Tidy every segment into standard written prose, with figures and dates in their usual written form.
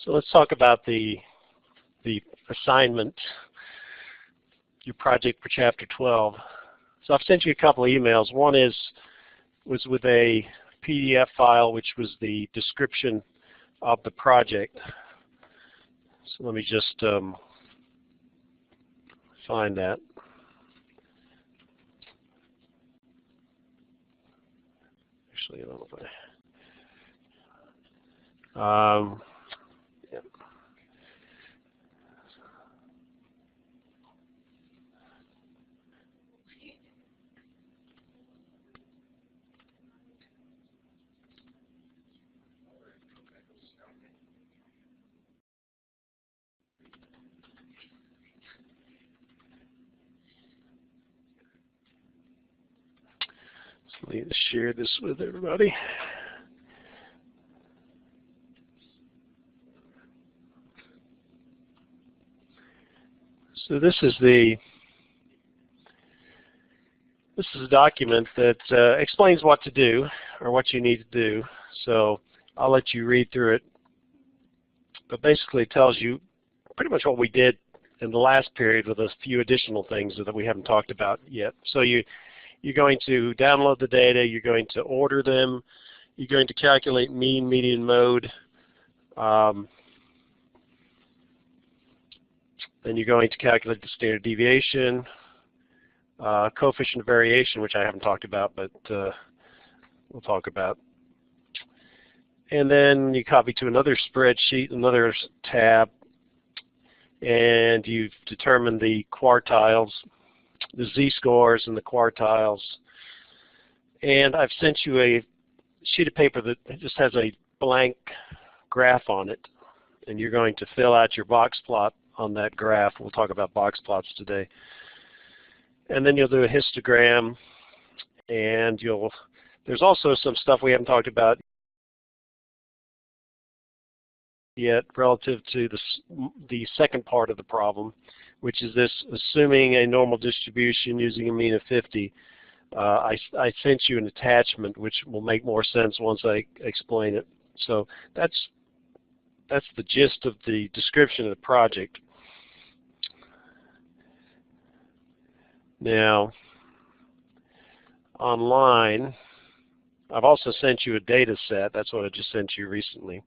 So let's talk about the assignment, your project for Chapter 12. So I've sent you a couple of emails. One was with a PDF file, which was the description of the project. So let me just find that. Actually, I don't know if yeah. So let me share this with everybody. So this is a document that explains what to do or what you need to do. So I'll let you read through it. But basically it tells you pretty much what we did in the last period with a few additional things that we haven't talked about yet. So you're going to download the data, you're going to order them, you're going to calculate mean, median, mode. Then you're going to calculate the standard deviation, coefficient of variation, which I haven't talked about, but we'll talk about. And then you copy to another spreadsheet, another tab, and you've determined the quartiles, the z-scores and the quartiles. And I've sent you a sheet of paper that just has a blank graph on it, and you're going to fill out your box plot on that graph. We'll talk about box plots today. And then you'll do a histogram, and there's also some stuff we haven't talked about yet relative to the second part of the problem, which is this: assuming a normal distribution using a mean of 50. I sent you an attachment which will make more sense once I explain it. So that's the gist of the description of the project. Now, online, I've also sent you a data set. That's what I just sent you recently.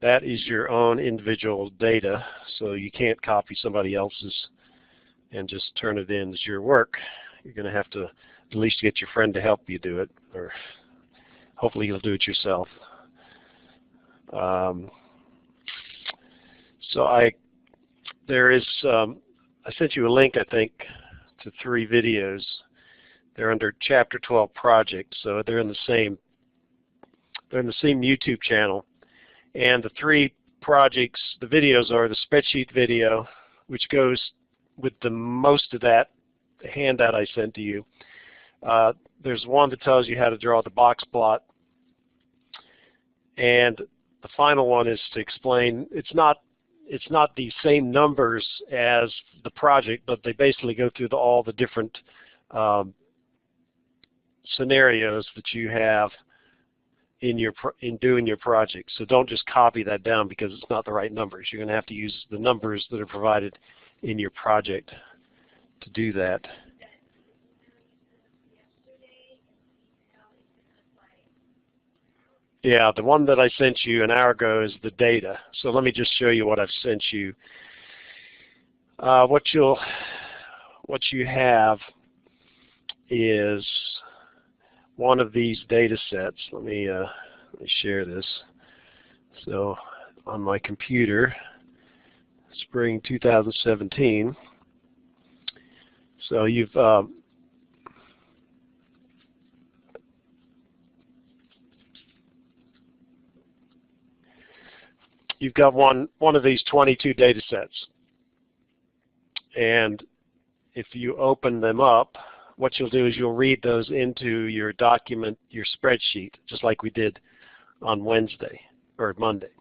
That is your own individual data, so you can't copy somebody else's and just turn it in as your work. You're going to have to at least get your friend to help you do it, or hopefully you'll do it yourself. So I sent you a link, I think, to 3 videos. They're under Chapter 12 project, so they're in the same YouTube channel. And the 3 projects, the videos are the spreadsheet video, which goes with the most of that handout I sent to you. There's one that tells you how to draw the box plot, and the final one is to explain it's not the same numbers as the project, but they basically go through all the different scenarios that you have in doing your project. So don't just copy that down because it's not the right numbers. You're going to have to use the numbers that are provided in your project to do that. Yeah, the one that I sent you an hour ago is the data. So let me just show you what I've sent you. What you have is one of these data sets. Let me share this. So on my computer, spring 2017. So you've got one of these 22 data sets, and if you open them up, what you'll do is you'll read those into your document, your spreadsheet, just like we did on Wednesday or Monday.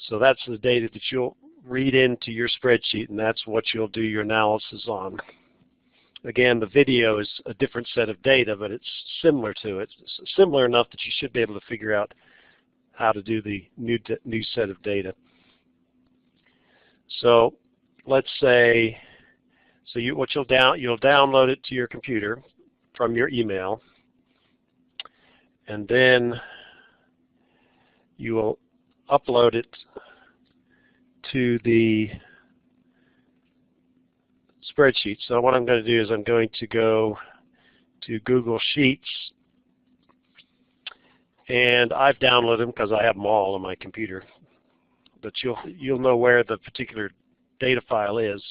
So that's the data that you'll read into your spreadsheet, and that's what you'll do your analysis on. Again, the video is a different set of data, but it's similar to it. It's similar enough that you should be able to figure out how to do the new set of data. So let's say, so you'll download it to your computer from your email, and then you will upload it to the spreadsheet. So what I'm going to do is I'm going to go to Google Sheets, and I've downloaded them because I have them all on my computer. But you'll know where the particular data file is.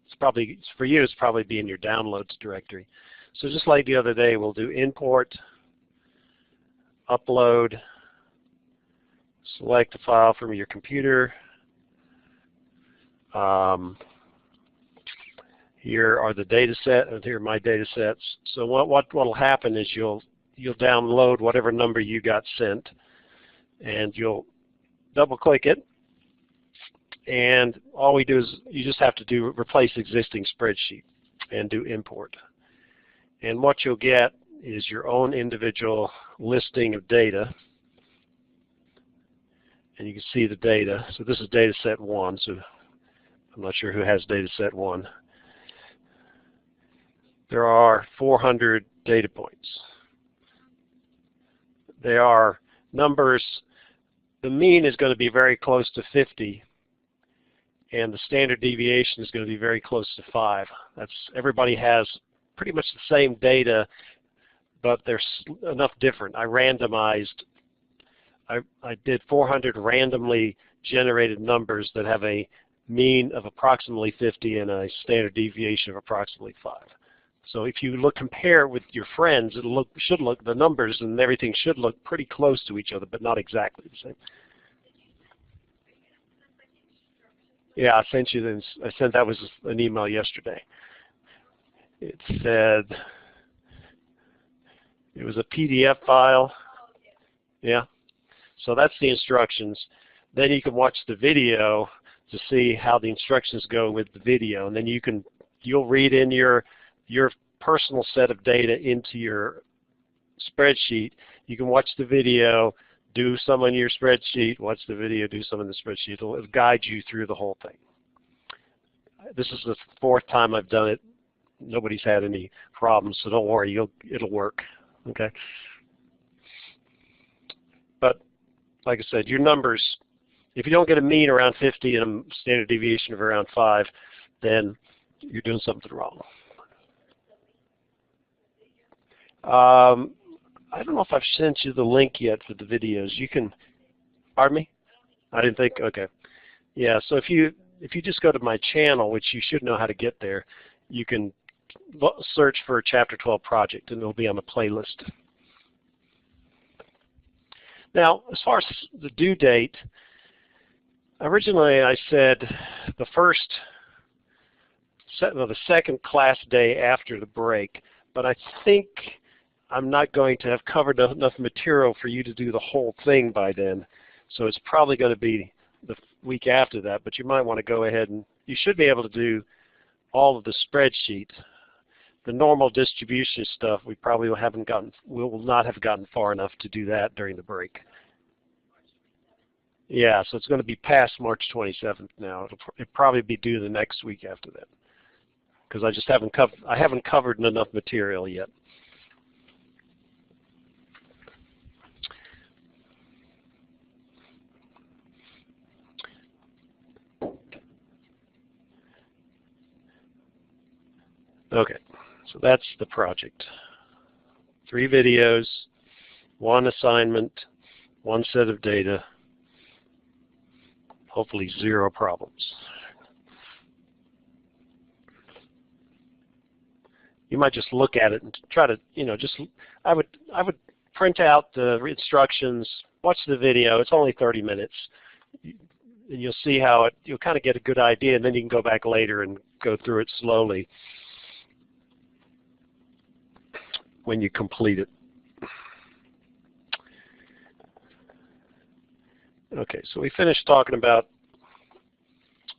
It's probably, for you, it's probably be in your downloads directory. So just like the other day, we'll do import, upload, select a file from your computer. Here are the data set, and here are my data sets. So what will happen is you'll download whatever number you got sent, and you'll double click it, and all we do is you just have to replace existing spreadsheet and do import. And what you'll get is your own individual listing of data, and you can see the data. So this is data set 1, so I'm not sure who has data set 1. There are 400 data points. They are numbers. The mean is going to be very close to 50, and the standard deviation is going to be very close to 5. Everybody has pretty much the same data, but there's enough different. I randomized. I did 400 randomly generated numbers that have a mean of approximately 50 and a standard deviation of approximately 5. So if you compare it with your friends, the numbers and everything should look pretty close to each other, but not exactly the same. Yeah, I sent you this. That was an email yesterday. It said it was a PDF file. Yeah. So that's the instructions. Then you can watch the video to see how the instructions go with the video, and then you'll read in your personal set of data into your spreadsheet. You can watch the video, do some on your spreadsheet, watch the video, do some in the spreadsheet. It'll guide you through the whole thing. This is the 4th time I've done it. Nobody's had any problems, so don't worry, it'll work. Okay. But like I said, your numbers, if you don't get a mean around 50 and a standard deviation of around 5, then you're doing something wrong. I don't know if I've sent you the link yet for the videos. You can, pardon me? I didn't think, okay. Yeah, so if you just go to my channel, which you should know how to get there, you can search for Chapter 12 Project, and it'll be on the playlist. Now, as far as the due date, originally I said the second class day after the break, but I think I'm not going to have covered enough material for you to do the whole thing by then. So it's probably going to be the week after that, but you might want to go ahead and you should be able to do all of the spreadsheet. The normal distribution stuff, we probably will not have gotten far enough to do that during the break. Yeah, so it's going to be past March 27th now. It'll probably be due the next week after that, because I just haven't covered enough material yet. Okay, so that's the project. 3 videos, 1 assignment, 1 set of data, hopefully 0 problems. You might just look at it and try to, I would print out the instructions, watch the video. It's only 30 minutes. And you'll see how you'll kind of get a good idea, and then you can go back later and go through it slowly when you complete it. Okay, so we finished talking about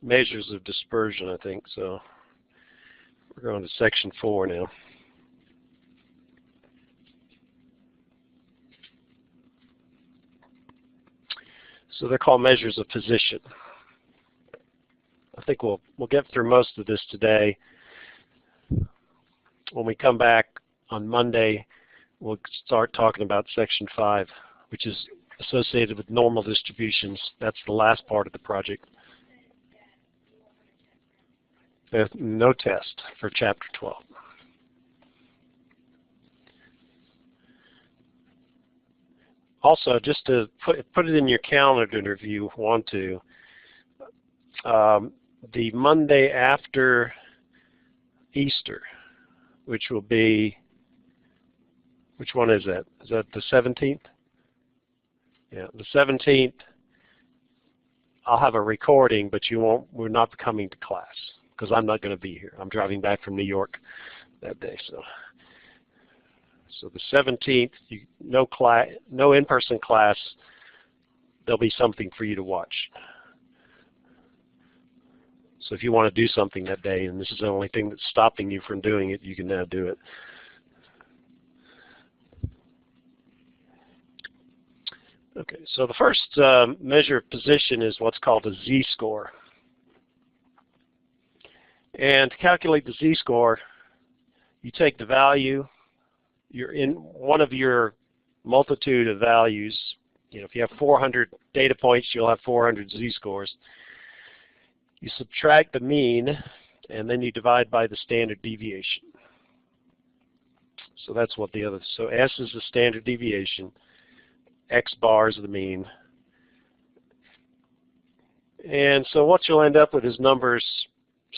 measures of dispersion, I think, so we're going to section 4 now. So they're called measures of position. I think we'll get through most of this today. When we come back on Monday, we'll start talking about Section 5, which is associated with normal distributions. That's the last part of the project. There's no test for Chapter 12. Also, just to put it in your calendar if you want to, the Monday after Easter, which will be, which one is that? Is that the 17th? Yeah, the 17th, I'll have a recording, but we're not coming to class because I'm not going to be here. I'm driving back from New York that day. So the 17th, no in-person class. There'll be something for you to watch. So if you want to do something that day, and this is the only thing that's stopping you from doing it, you can now do it. Okay, so the first measure of position is what's called a z-score. And to calculate the z-score, you take the value, you're in one of your multitude of values. You know, if you have 400 data points, you'll have 400 z-scores. You subtract the mean, and then you divide by the standard deviation. So that's what the other, so S is the standard deviation, X bars are the mean. And so what you'll end up with is numbers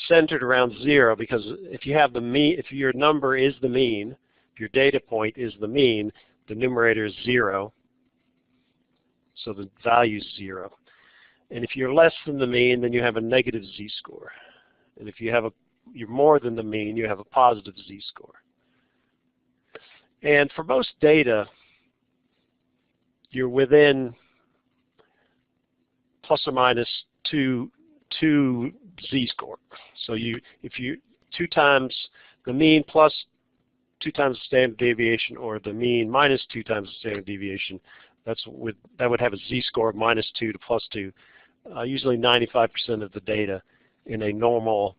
centered around 0, because if you have the mean, if your number is the mean, if your data point is the mean, the numerator is 0, so the value is 0. And if you're less than the mean, then you have a negative z-score. And if you're more than the mean, you have a positive z-score. And for most data, you're within plus or minus 2 z-score. So if you 2 times the mean plus 2 times the standard deviation, or the mean minus 2 times the standard deviation, that would have a z-score of -2 to +2. Usually 95% of the data in a normal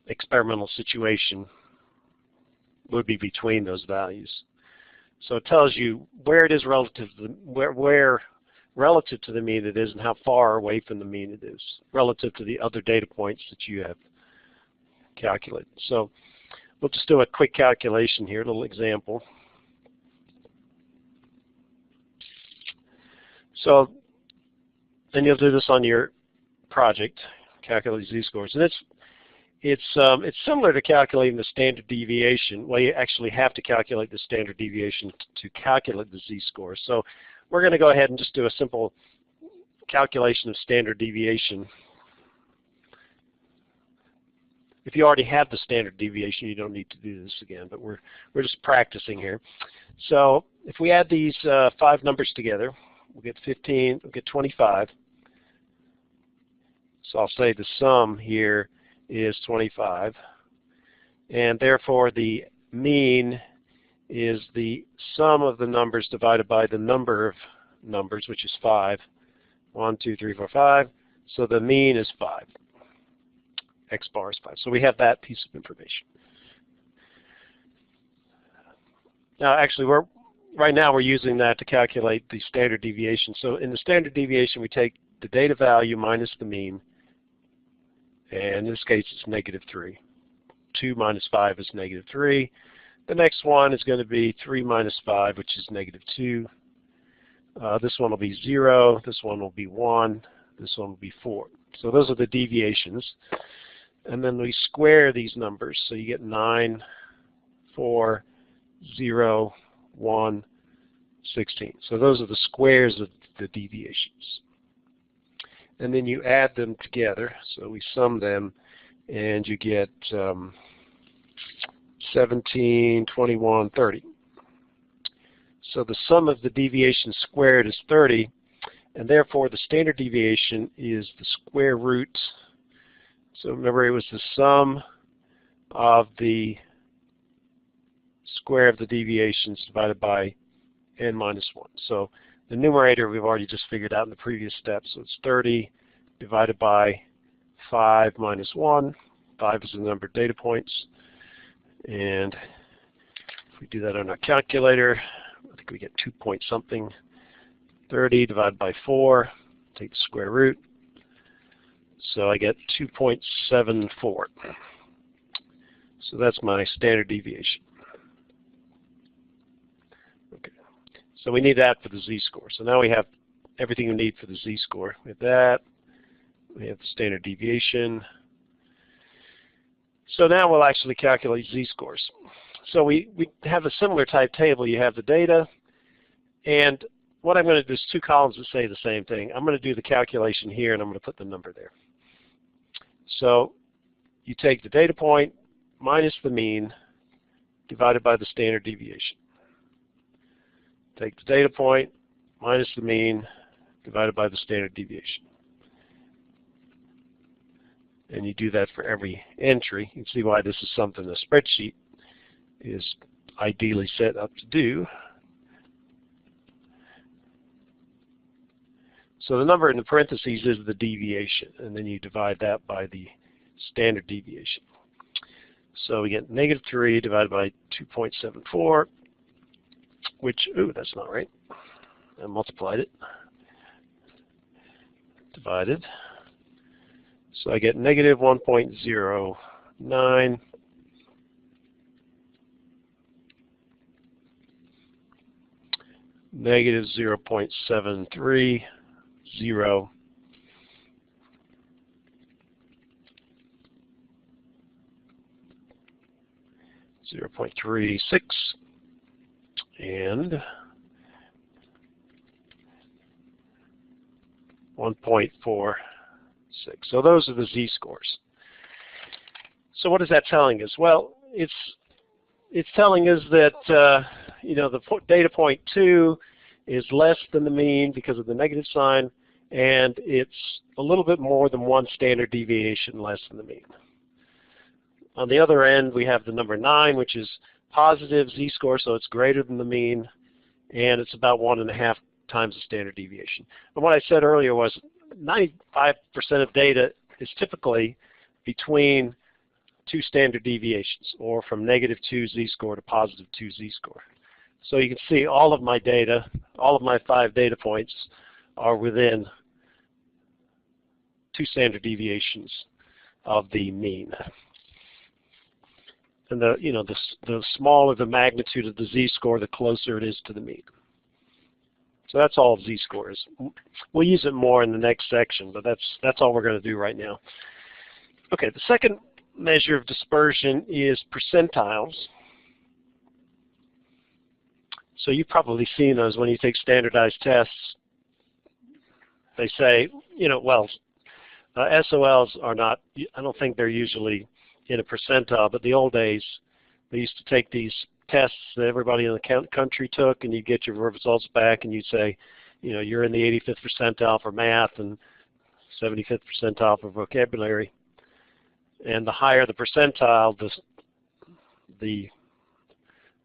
experimental situation would be between those values. So it tells you where it is relative to where relative to the mean it is, and how far away from the mean it is relative to the other data points that you have calculated. So we'll just do a quick calculation here, a little example. So then you'll do this on your project, calculate z-scores, and it's similar to calculating the standard deviation. Well, you actually have to calculate the standard deviation to calculate the z-score. So we're going to go ahead and just do a simple calculation of standard deviation. If you already have the standard deviation, you don't need to do this again, but we're just practicing here. So if we add these 5 numbers together, we'll get 15, we'll get 25. So I'll say the sum here is 25, and therefore the mean is the sum of the numbers divided by the number of numbers, which is 5. 1, 2, 3, 4, 5. So the mean is 5. X bar is 5. So we have that piece of information. Now, actually, right now we're using that to calculate the standard deviation. So in the standard deviation, we take the data value minus the mean, and in this case it's -3. 2 minus 5 is -3. The next one is going to be 3 minus 5, which is -2. This one will be 0. This one will be 1. This one will be 4. So those are the deviations. And then we square these numbers. So you get 9, 4, 0, 1, 16. So those are the squares of the deviations. And then you add them together. So we sum them, and you get 17, 21, 30. So the sum of the deviation squared is 30, and therefore the standard deviation is the square root. So remember, it was the sum of the square of the deviations divided by n minus 1. So The numerator we've already just figured out in the previous step, so it's 30 divided by 5 minus 1. 5 is the number of data points. And if we do that on our calculator, I think we get 2 point something. 30 divided by 4, take the square root. So I get 2.74. So that's my standard deviation. Okay. So we need that for the z-score. So now we have everything we need for the z-score. We have that. We have the standard deviation. So now we'll actually calculate z-scores. So we have a similar type table. You have the data, and what I'm going to do is 2 columns that say the same thing. I'm going to do the calculation here, and I'm going to put the number there. So you take the data point minus the mean divided by the standard deviation. Take the data point minus the mean divided by the standard deviation. And you do that for every entry. You can see why this is something a spreadsheet is ideally set up to do. So the number in the parentheses is the deviation, and then you divide that by the standard deviation. So we get -3 divided by 2.74, which, ooh, that's not right. I multiplied it. Divided. So I get -1.09 -0.730 0.36 and 1.46. So those are the z-scores. So what is that telling us? Well, it's telling us that you know, the data point 2 is less than the mean because of the negative sign, and it's a little bit more than 1 standard deviation less than the mean. On the other end, we have the number 9, which is positive z-score, so it's greater than the mean, and it's about 1.5 times the standard deviation. And what I said earlier was 95% of data is typically between 2 standard deviations, or from -2 z-score to +2 z-score. So you can see all of my data, all of my 5 data points are within 2 standard deviations of the mean. And the smaller the magnitude of the z-score, the closer it is to the mean. So that's all z-score is. We'll use it more in the next section, but that's all we're going to do right now. Okay, the second measure of dispersion is percentiles. So you've probably seen those when you take standardized tests. They say, you know, well, SOLs are not, I don't think they're usually in a percentile, but the old days, they used to take these tests that everybody in the country took, and you get your results back, and you'd say, you know, you're in the 85th percentile for math and 75th percentile for vocabulary. And the higher the percentile, the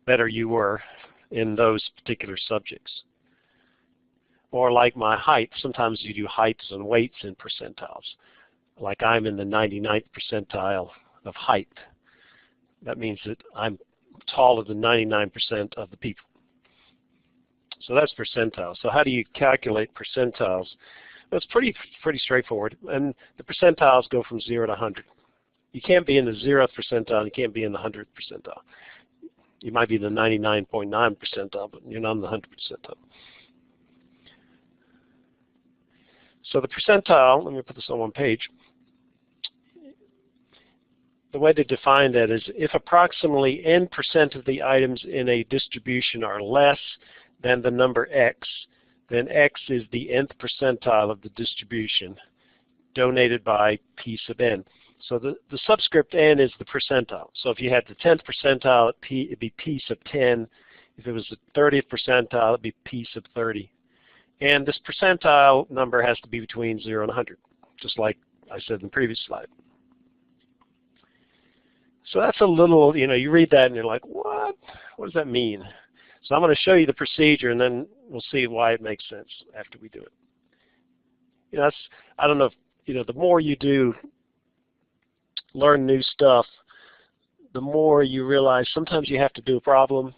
better you were in those particular subjects. Or like my height, sometimes you do heights and weights in percentiles. Like I'm in the 99th percentile of height. That means that I'm taller than 99% of the people. So that's percentiles. So how do you calculate percentiles? Well, it's pretty straightforward. And the percentiles go from 0 to 100. You can't be in the 0th percentile, you can't be in the 100th percentile. You might be in the 99.9 percentile, but you're not in the 100th percentile. So the percentile, let me put this on one page. The way to define that is if approximately n% of the items in a distribution are less than the number x, then x is the nth percentile of the distribution donated by p sub n. So the subscript n is the percentile. So if you had the 10th percentile, it'd be p sub 10. If it was the 30th percentile, it'd be p sub 30. And this percentile number has to be between 0 and 100, just like I said in the previous slide. So that's a little, you know, you read that and you're like, what? What does that mean? So I'm going to show you the procedure, and then we'll see why it makes sense after we do it. You know, that's, I don't know if, you know, the more you do learn new stuff, the more you realize sometimes you have to do a problem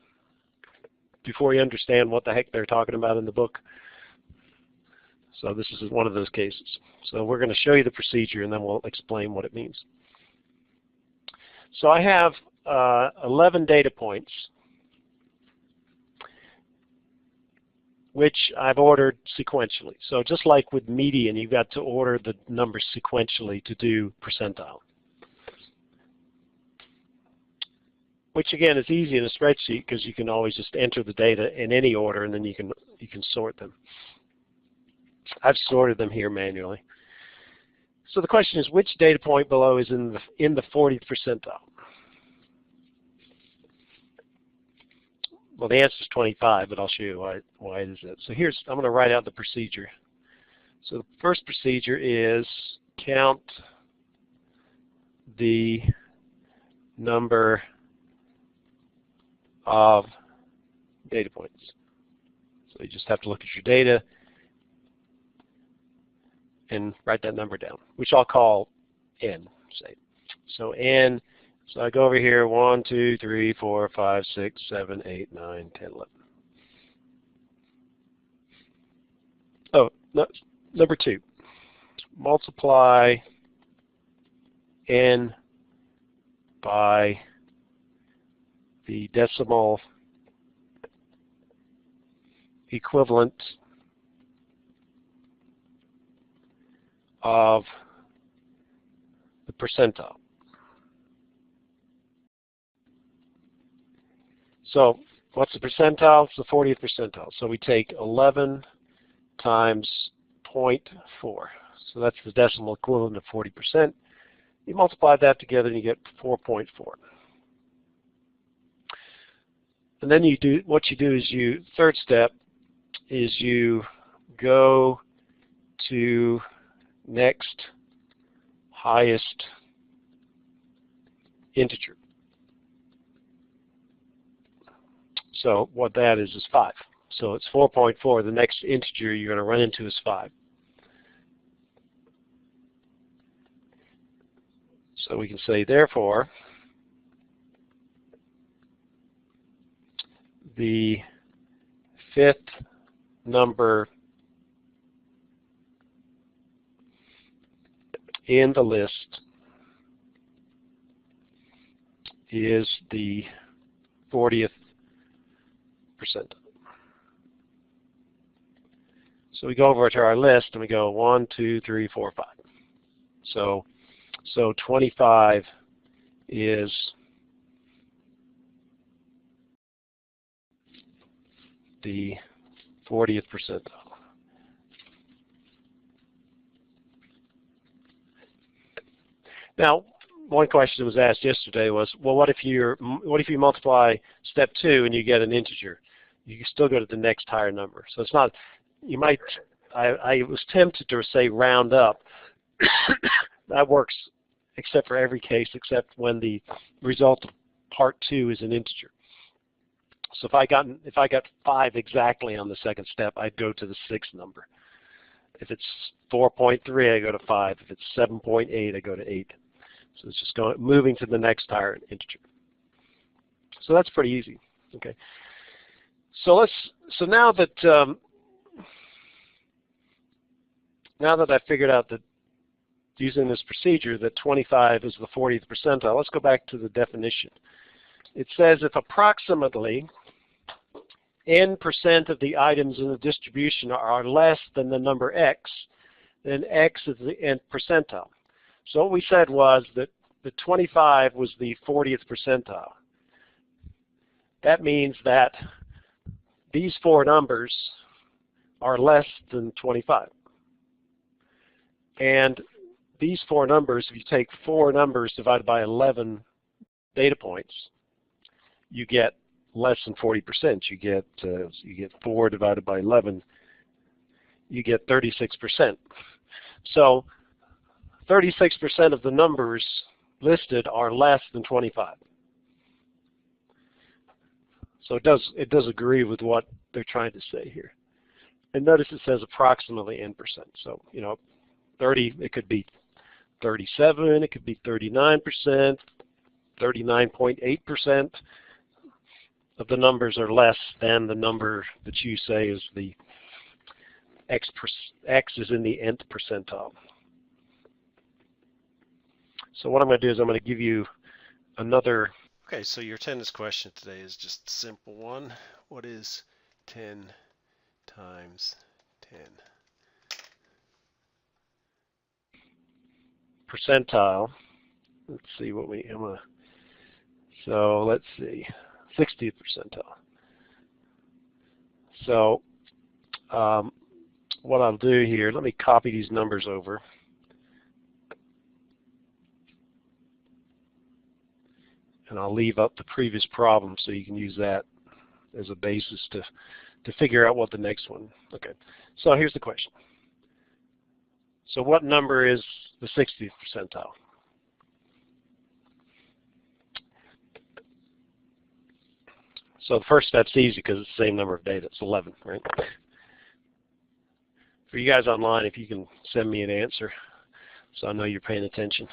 before you understand what the heck they're talking about in the book. So this is one of those cases. So we're going to show you the procedure, and then we'll explain what it means. So I have 11 data points, which I've ordered sequentially. So just like with median, you've got to order the numbers sequentially to do percentile. Which again is easy in a spreadsheet because you can always just enter the data in any order, and then you can sort them. I've sorted them here manually. So the question is, which data point below is in the 40th percentile? Well, the answer is 25, but I'll show you why it is that. So I'm going to write out the procedure. So the first procedure is count the number of data points. So you just have to look at your data and write that number down, which I'll call n, say. So n, so I go over here, 1, 2, 3, 4, 5, 6, 7, 8, 9, 10, 11. Oh, no, number 2, multiply n by the decimal equivalent of the percentile. So what's the percentile? It's the 40th percentile. So we take 11 times 0.4. So that's the decimal equivalent of 40%. You multiply that together and you get 4.4. And then what you do is third step is you go to next highest integer. So what that is 5. So it's 4.4. The next integer you're going to run into is 5. So we can say, therefore, the fifth number in the list is the 40th percentile. So we go over to our list and we go 1, 2, 3, 4, 5. So 25 is the 40th percentile. Now, one question that was asked yesterday was, well, what if you multiply step 2 and you get an integer? You can still go to the next higher number. So it's not, you might, I was tempted to say round up. That works except for every case except when the result of part 2 is an integer. So if I got 5 exactly on the second step, I'd go to the 6th number. If it's 4.3, I go to 5. If it's 7.8, I go to 8. So it's just moving to the next higher integer. So that's pretty easy. Okay. So now that I figured out that using this procedure that 25 is the 40th percentile, let's go back to the definition. It says if approximately n% of the items in the distribution are less than the number x, then x is the nth percentile. So what we said was that the 25 was the 40th percentile. That means that these 4 numbers are less than 25. And these 4 numbers, if you take 4 numbers divided by 11 data points, you get less than 40%. You get 4 divided by 11, you get 36%. So 36% of the numbers listed are less than 25. So it does agree with what they're trying to say here. And notice it says approximately n%. So, 30, it could be 37, it could be 39%, 39.8% of the numbers are less than the number that you say is the X is in the nth percentile. So what I'm going to do is I'm going to give you another. Okay, so your attendance question today is just a simple one. What is 10 times 10? Percentile. Let's see what so let's see, 60th percentile. So what I'll do here, let me copy these numbers over. And I'll leave up the previous problem so you can use that as a basis to figure out what the next one. Okay, so here's the question. So what number is the 60th percentile? So the first step's easy because it's the same number of data. It's 11, right? For you guys online, if you can send me an answer so I know you're paying attention.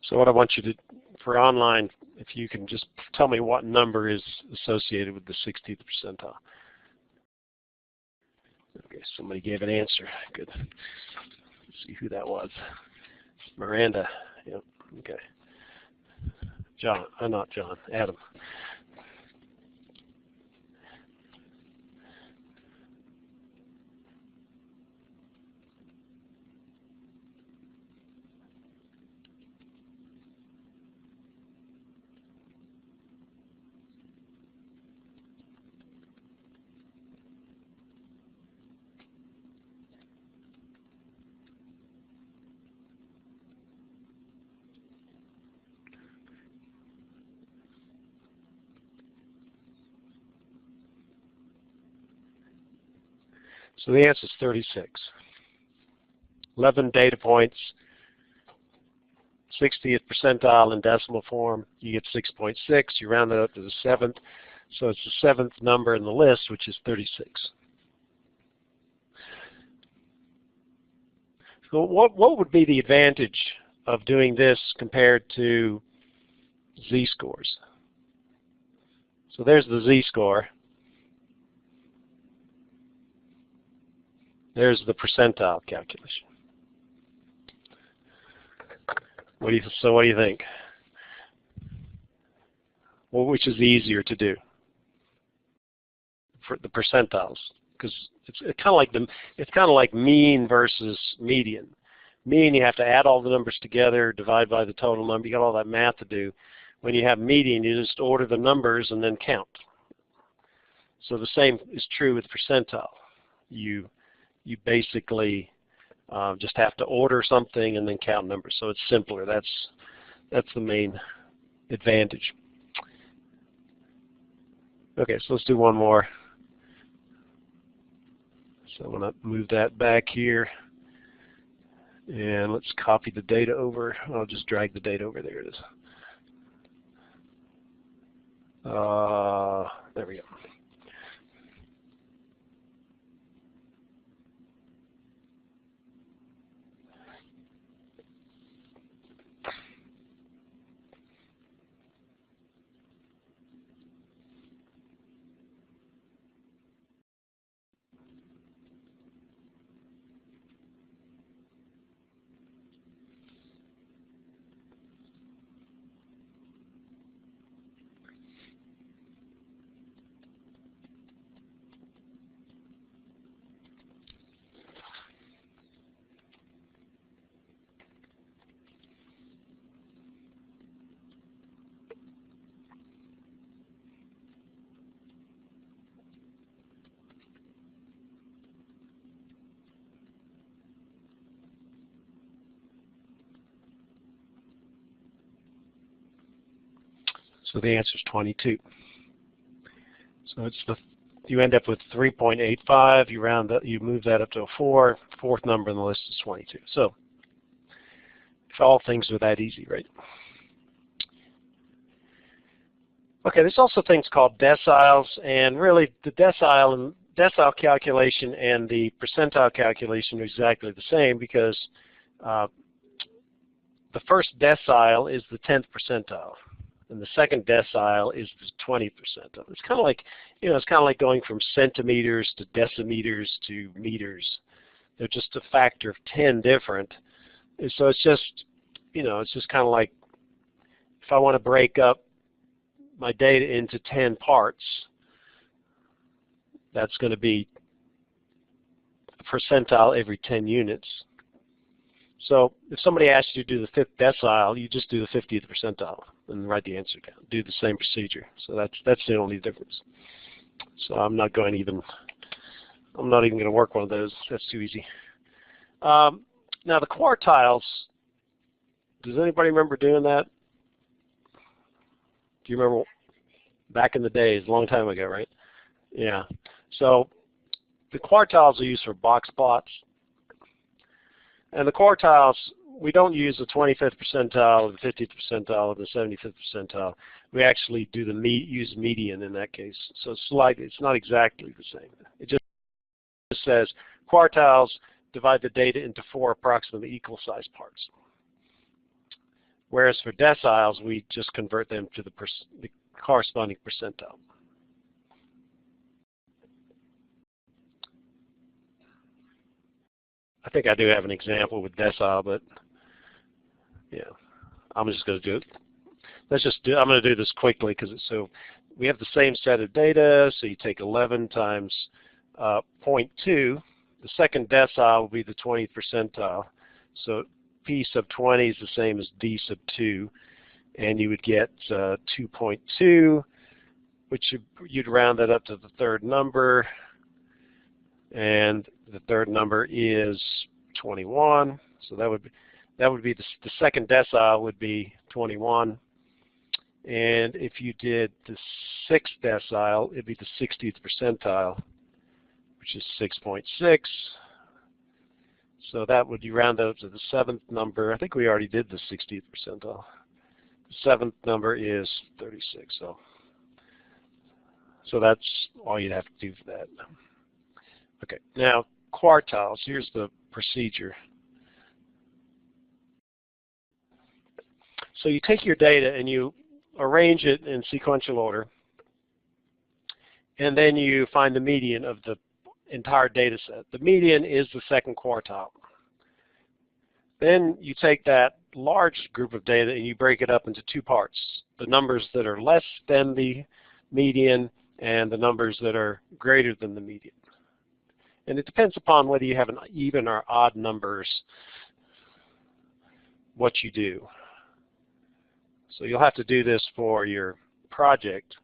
So what I want you to, for online, if you can just tell me what number is associated with the 60th percentile. Okay, somebody gave an answer. Good. Let's see who that was. Miranda. Yep. Okay. John. Not John. Adam. So the answer is 36. 11 data points, 60th percentile in decimal form. You get 6.6. You round it up to the 7th. So it's the 7th number in the list, which is 36. So what would be the advantage of doing this compared to z-scores? So there's the z-score. There's the percentile calculation. So what do you think? Well, which is easier to do? For the percentiles, because it's kind of like mean versus median. Mean, you have to add all the numbers together, divide by the total number. You got all that math to do. When you have median, you just order the numbers and then count. So the same is true with percentile. You basically just have to order something and then count numbers. So it's simpler. That's the main advantage. Okay, so let's do one more. So I'm going to move that back here. And let's copy the data over. I'll just drag the data over. There it is. There we go. So the answer is 22. So it's you end up with 3.85. You round up, you move that up to a 4. Fourth number in the list is 22. So if all things are that easy, right? Okay, there's also things called deciles, and really the decile calculation and the percentile calculation are exactly the same, because the first decile is the 10th percentile, and the second decile is the 20th percentile. It's kind of like, it's kind of like going from centimeters to decimeters to meters. They're just a factor of 10 different. And so it's just, it's just kind of like if I want to break up my data into 10 parts, that's going to be a percentile every 10 units. So if somebody asks you to do the 5th decile, you just do the 50th percentile and write the answer down. Do the same procedure. So that's the only difference. So I'm not even going to work one of those. That's too easy. Now the quartiles, does anybody remember doing that? Do you remember back in the days, a long time ago, right? Yeah. So the quartiles are used for box plots. And the quartiles, we don't use the 25th percentile or the 50th percentile or the 75th percentile. We actually do use median in that case. So it's not exactly the same. It just says quartiles divide the data into 4 approximately equal sized parts. Whereas for deciles, we just convert them to the corresponding percentile. I think I do have an example with decile, but yeah, I'm just going to do it. I'm going to do this quickly because so we have the same set of data. So you take 11 times 0.2. The second decile will be the 20th percentile. So P sub 20 is the same as D sub 2, and you would get 2.2, which you'd round that up to the third number, and the third number is 21. So that would be the second decile would be 21, and if you did the 6th decile, it'd be the 60th percentile, which is 6.6. So that would, you round up to the 7th number. I think we already did the 60th percentile. The 7th number is 36. So that's all you'd have to do for that. Okay, now quartiles. Here's the procedure. So you take your data and you arrange it in sequential order, and then you find the median of the entire data set. The median is the second quartile. Then you take that large group of data and you break it up into 2 parts. The numbers that are less than the median and the numbers that are greater than the median. And it depends upon whether you have an even or odd numbers, what you do. So you'll have to do this for your project.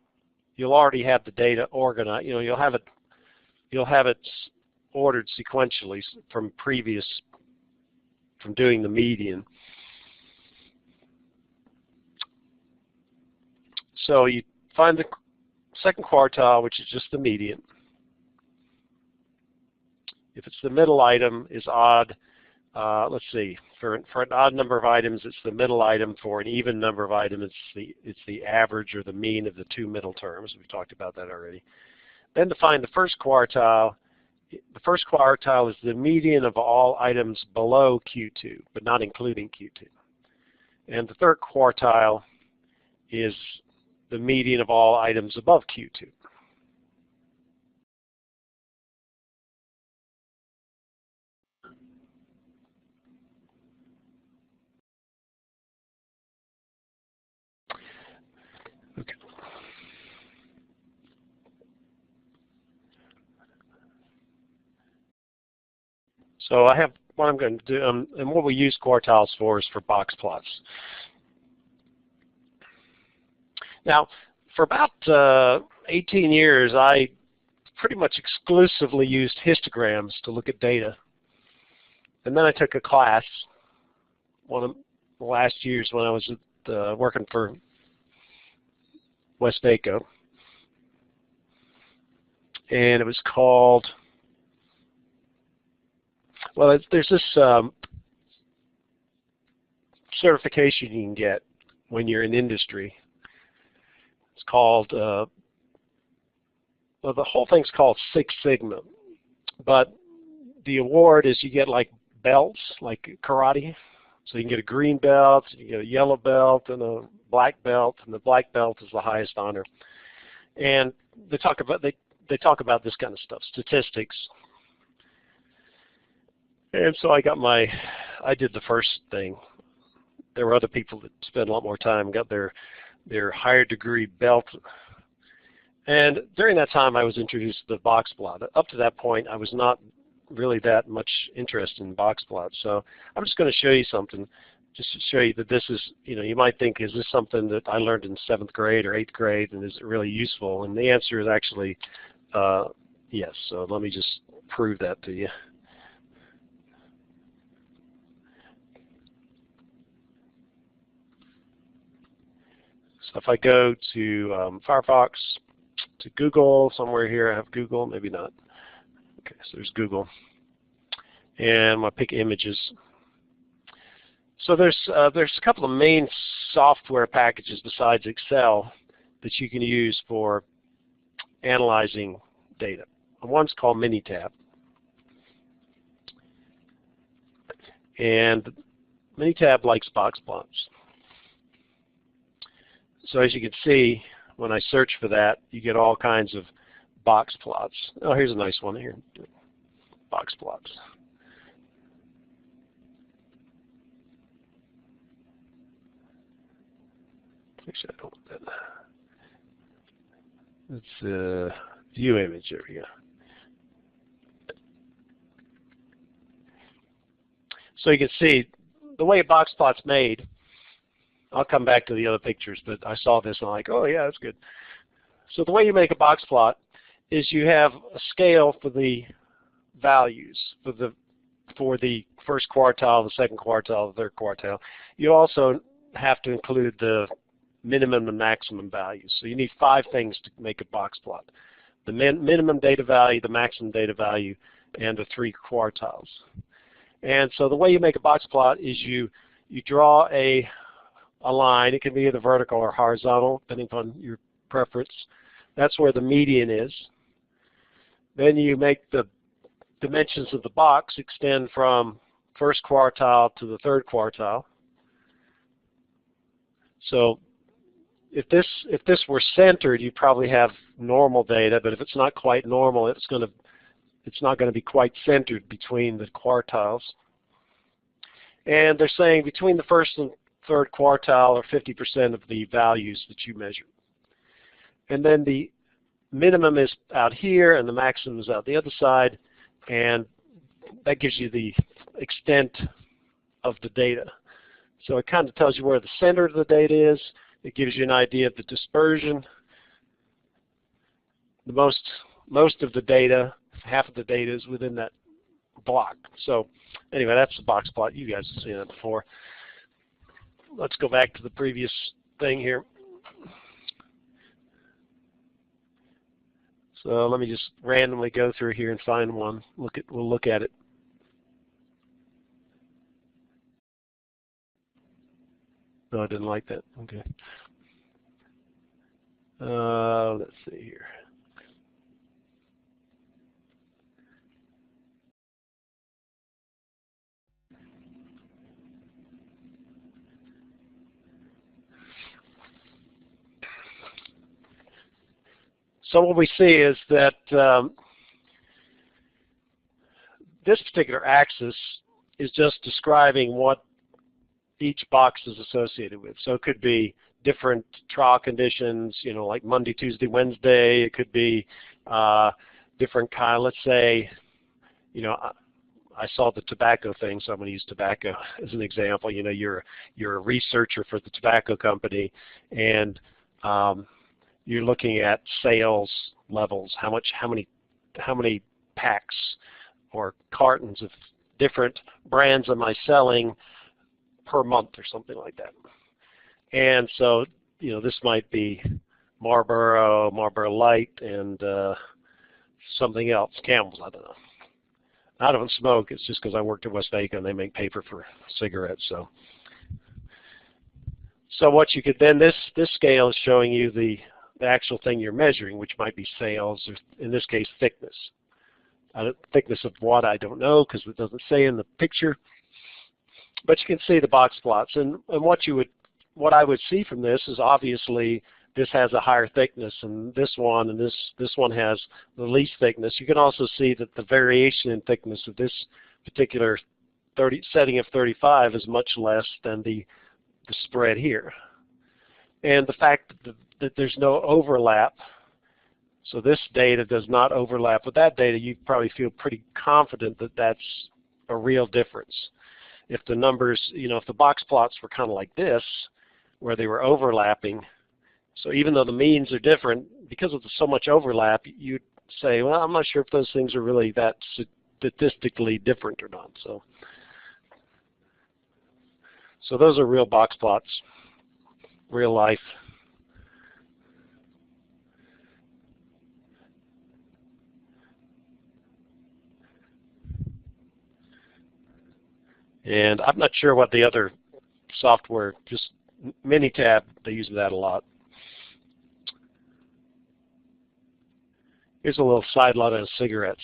You'll already have the data organized. You'll have it ordered sequentially from doing the median. So you find the second quartile, which is just the median. If it's the middle item is odd, let's see, for an odd number of items, it's the middle item. For an even number of items, it's the average or the mean of the 2 middle terms. We've talked about that already. Then to find the first quartile is the median of all items below Q2, but not including Q2. And the third quartile is the median of all items above Q2. Okay. So I have what I'm going to do, and what we use quartiles for is for box plots. Now, for about 18 years, I pretty much exclusively used histograms to look at data. And then I took a class, one of the last years when I was working for Westvaco, and it was called, well, there's this certification you can get when you're in industry. It's called, well, the whole thing's called Six Sigma, but the award is you get like belts, like karate. So you can get a green belt, you get a yellow belt, and a black belt, and the black belt is the highest honor. And they talk about this kind of stuff, statistics. And so I did the first thing. There were other people that spent a lot more time, got their higher degree belt. And during that time, I was introduced to the box plot. Up to that point, I was not really that much interested in box plots. So I'm just going to show you something, just to show you that this is, you might think, is this something that I learned in 7th grade or 8th grade, and is it really useful? And the answer is actually yes. So let me just prove that to you. So if I go to Firefox, to Google, somewhere here I have Google, maybe not. Okay, so there's Google. And I'm going to pick images. So there's a couple of main software packages besides Excel that you can use for analyzing data. One's called Minitab. And Minitab likes box plots. So as you can see, when I search for that, you get all kinds of box plots. Oh, here's a nice one here. Box plots. Actually, I don't want that. It's view image. There we go. So you can see the way a box plot's made. I'll come back to the other pictures, but I saw this and I'm like, oh yeah, that's good. So the way you make a box plot is you have a scale for the values for the first quartile, the second quartile, the third quartile. You also have to include the minimum and maximum values. So you need 5 things to make a box plot: the minimum data value, the maximum data value, and the 3 quartiles. And so the way you make a box plot is you draw a line. It can be either vertical or horizontal, depending upon your preference. That's where the median is. Then you make the dimensions of the box extend from first quartile to the third quartile. So if this were centered, you probably have normal data, but if it's not quite normal, it's not going to be quite centered between the quartiles. And they're saying between the first and third quartile are 50% of the values that you measure. And then the minimum is out here and the maximum is out the other side, and that gives you the extent of the data. So it kind of tells you where the center of the data is. It gives you an idea of the dispersion. Most of the data, half of the data, is within that block. So anyway, that's the box plot. You guys have seen that before. Let's go back to the previous thing here. So let me just randomly go through here and find one. We'll look at it. No, I didn't like that. Okay. Let's see here. So what we see is that this particular axis is just describing what each box is associated with. So it could be different trial conditions, like Monday, Tuesday, Wednesday. It could be different kind. Let's say, I saw the tobacco thing, so I'm going to use tobacco as an example. You're a researcher for the tobacco company, and you're looking at sales levels. How many packs or cartons of different brands am I selling per month or something like that? And so, this might be Marlboro Light, and something else, Camels, I don't know. I don't smoke. It's just because I worked at Westvaco and they make paper for cigarettes. So what you could then, this scale is showing you the actual thing you're measuring, which might be sales, or in this case, thickness. Thickness of what, I don't know, because it doesn't say in the picture. But you can see the box plots, and what I would see from this is obviously this has a higher thickness, and this one has the least thickness. You can also see that the variation in thickness of this particular setting of 35 is much less than the spread here. And the fact that there's no overlap, so this data does not overlap with that data, you probably feel pretty confident that that's a real difference. If the numbers, if the box plots were kind of like this, where they were overlapping, so even though the means are different, because of so much overlap, you'd say, well, I'm not sure if those things are really that statistically different or not. So those are real box plots, real life. And I'm not sure what the other software, just Minitab, they use that a lot. Here's a little side lot of cigarettes.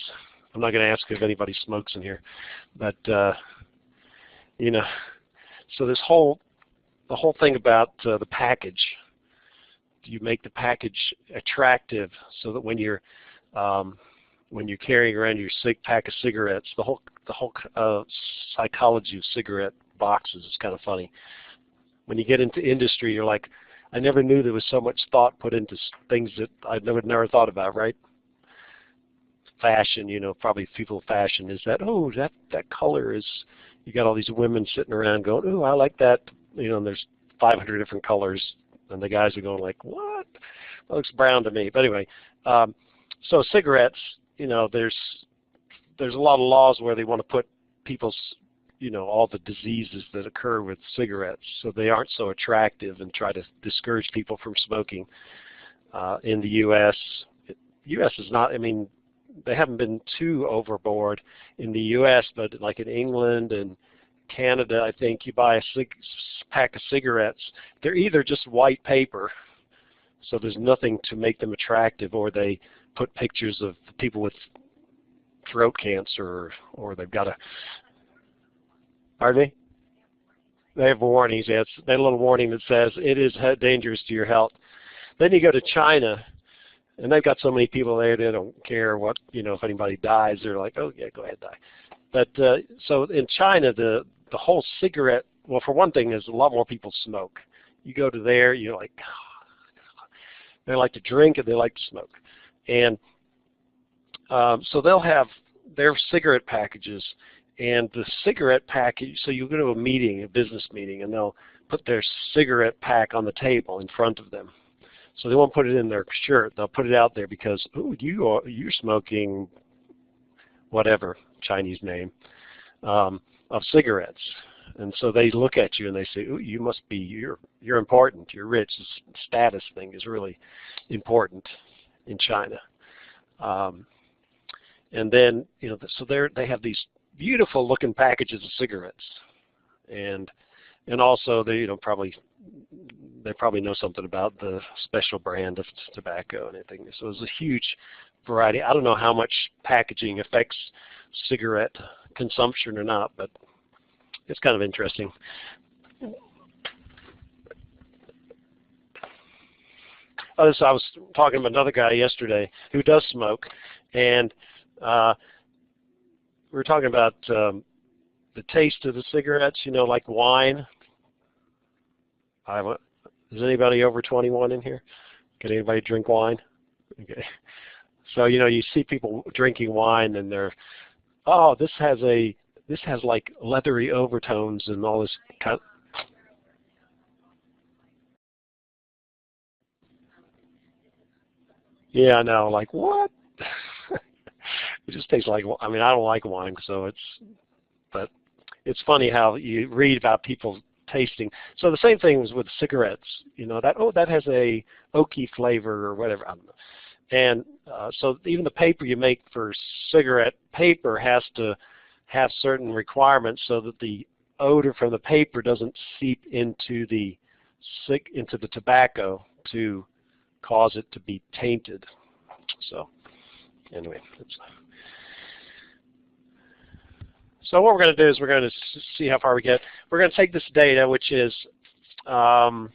I'm not going to ask if anybody smokes in here, but so the whole thing about the package, you make the package attractive so that when you're carrying around your pack of cigarettes, the whole psychology of cigarette boxes is kind of funny. When you get into industry, you're like, I never knew there was so much thought put into things that I never thought about, right? Fashion, probably people fashion is that, oh, that color is, you got all these women sitting around going, oh, I like that, and there's 500 different colors, and the guys are going like, what? That looks brown to me. But anyway, so cigarettes, there's a lot of laws where they want to put people's, all the diseases that occur with cigarettes, so they aren't so attractive and try to discourage people from smoking. In the U.S., U.S. is not, they haven't been too overboard in the U.S., but like in England and Canada, I think you buy a pack of cigarettes, they're either just white paper, so there's nothing to make them attractive, or they put pictures of people with throat cancer, or they've got pardon me? They have warnings, yes. They have a little warning that says it is dangerous to your health. Then you go to China, and they've got so many people there, they don't care what, if anybody dies, they're like, oh yeah, go ahead, die. But so in China, the whole cigarette, well, for one thing, there's a lot more people smoke. You go to there, you're like, they like to drink and they like to smoke. And so they'll have their cigarette packages, and the cigarette package, so you go to a meeting, a business meeting, and they'll put their cigarette pack on the table in front of them. So they won't put it in their shirt. They'll put it out there because, ooh, you're smoking whatever, Chinese name, of cigarettes. And so they look at you and they say, ooh, you must be, you're important, you're rich. This status thing is really important in China. And then, so they have these beautiful looking packages of cigarettes. And also they, they probably know something about the special brand of tobacco and everything. So there's a huge variety. I don't know how much packaging affects cigarette consumption or not, but it's kind of interesting. Oh, so I was talking to another guy yesterday who does smoke, and we were talking about the taste of the cigarettes, like wine. Is anybody over 21 in here? Can anybody drink wine? Okay. So you see people drinking wine, and they're, oh, this has like leathery overtones and all this kind of. Yeah, I know. Like what? It just tastes like. I don't like wine, so but it's funny how you read about people tasting. So the same thing was with cigarettes. You know, that, oh, that has a oaky flavor or whatever. I don't know. And so even the paper you make for cigarette paper has to have certain requirements so that the odor from the paper doesn't seep into the tobacco to cause it to be tainted. So anyway, so what we're going to do is we're going to see how far we get. We're going to take this data, which is the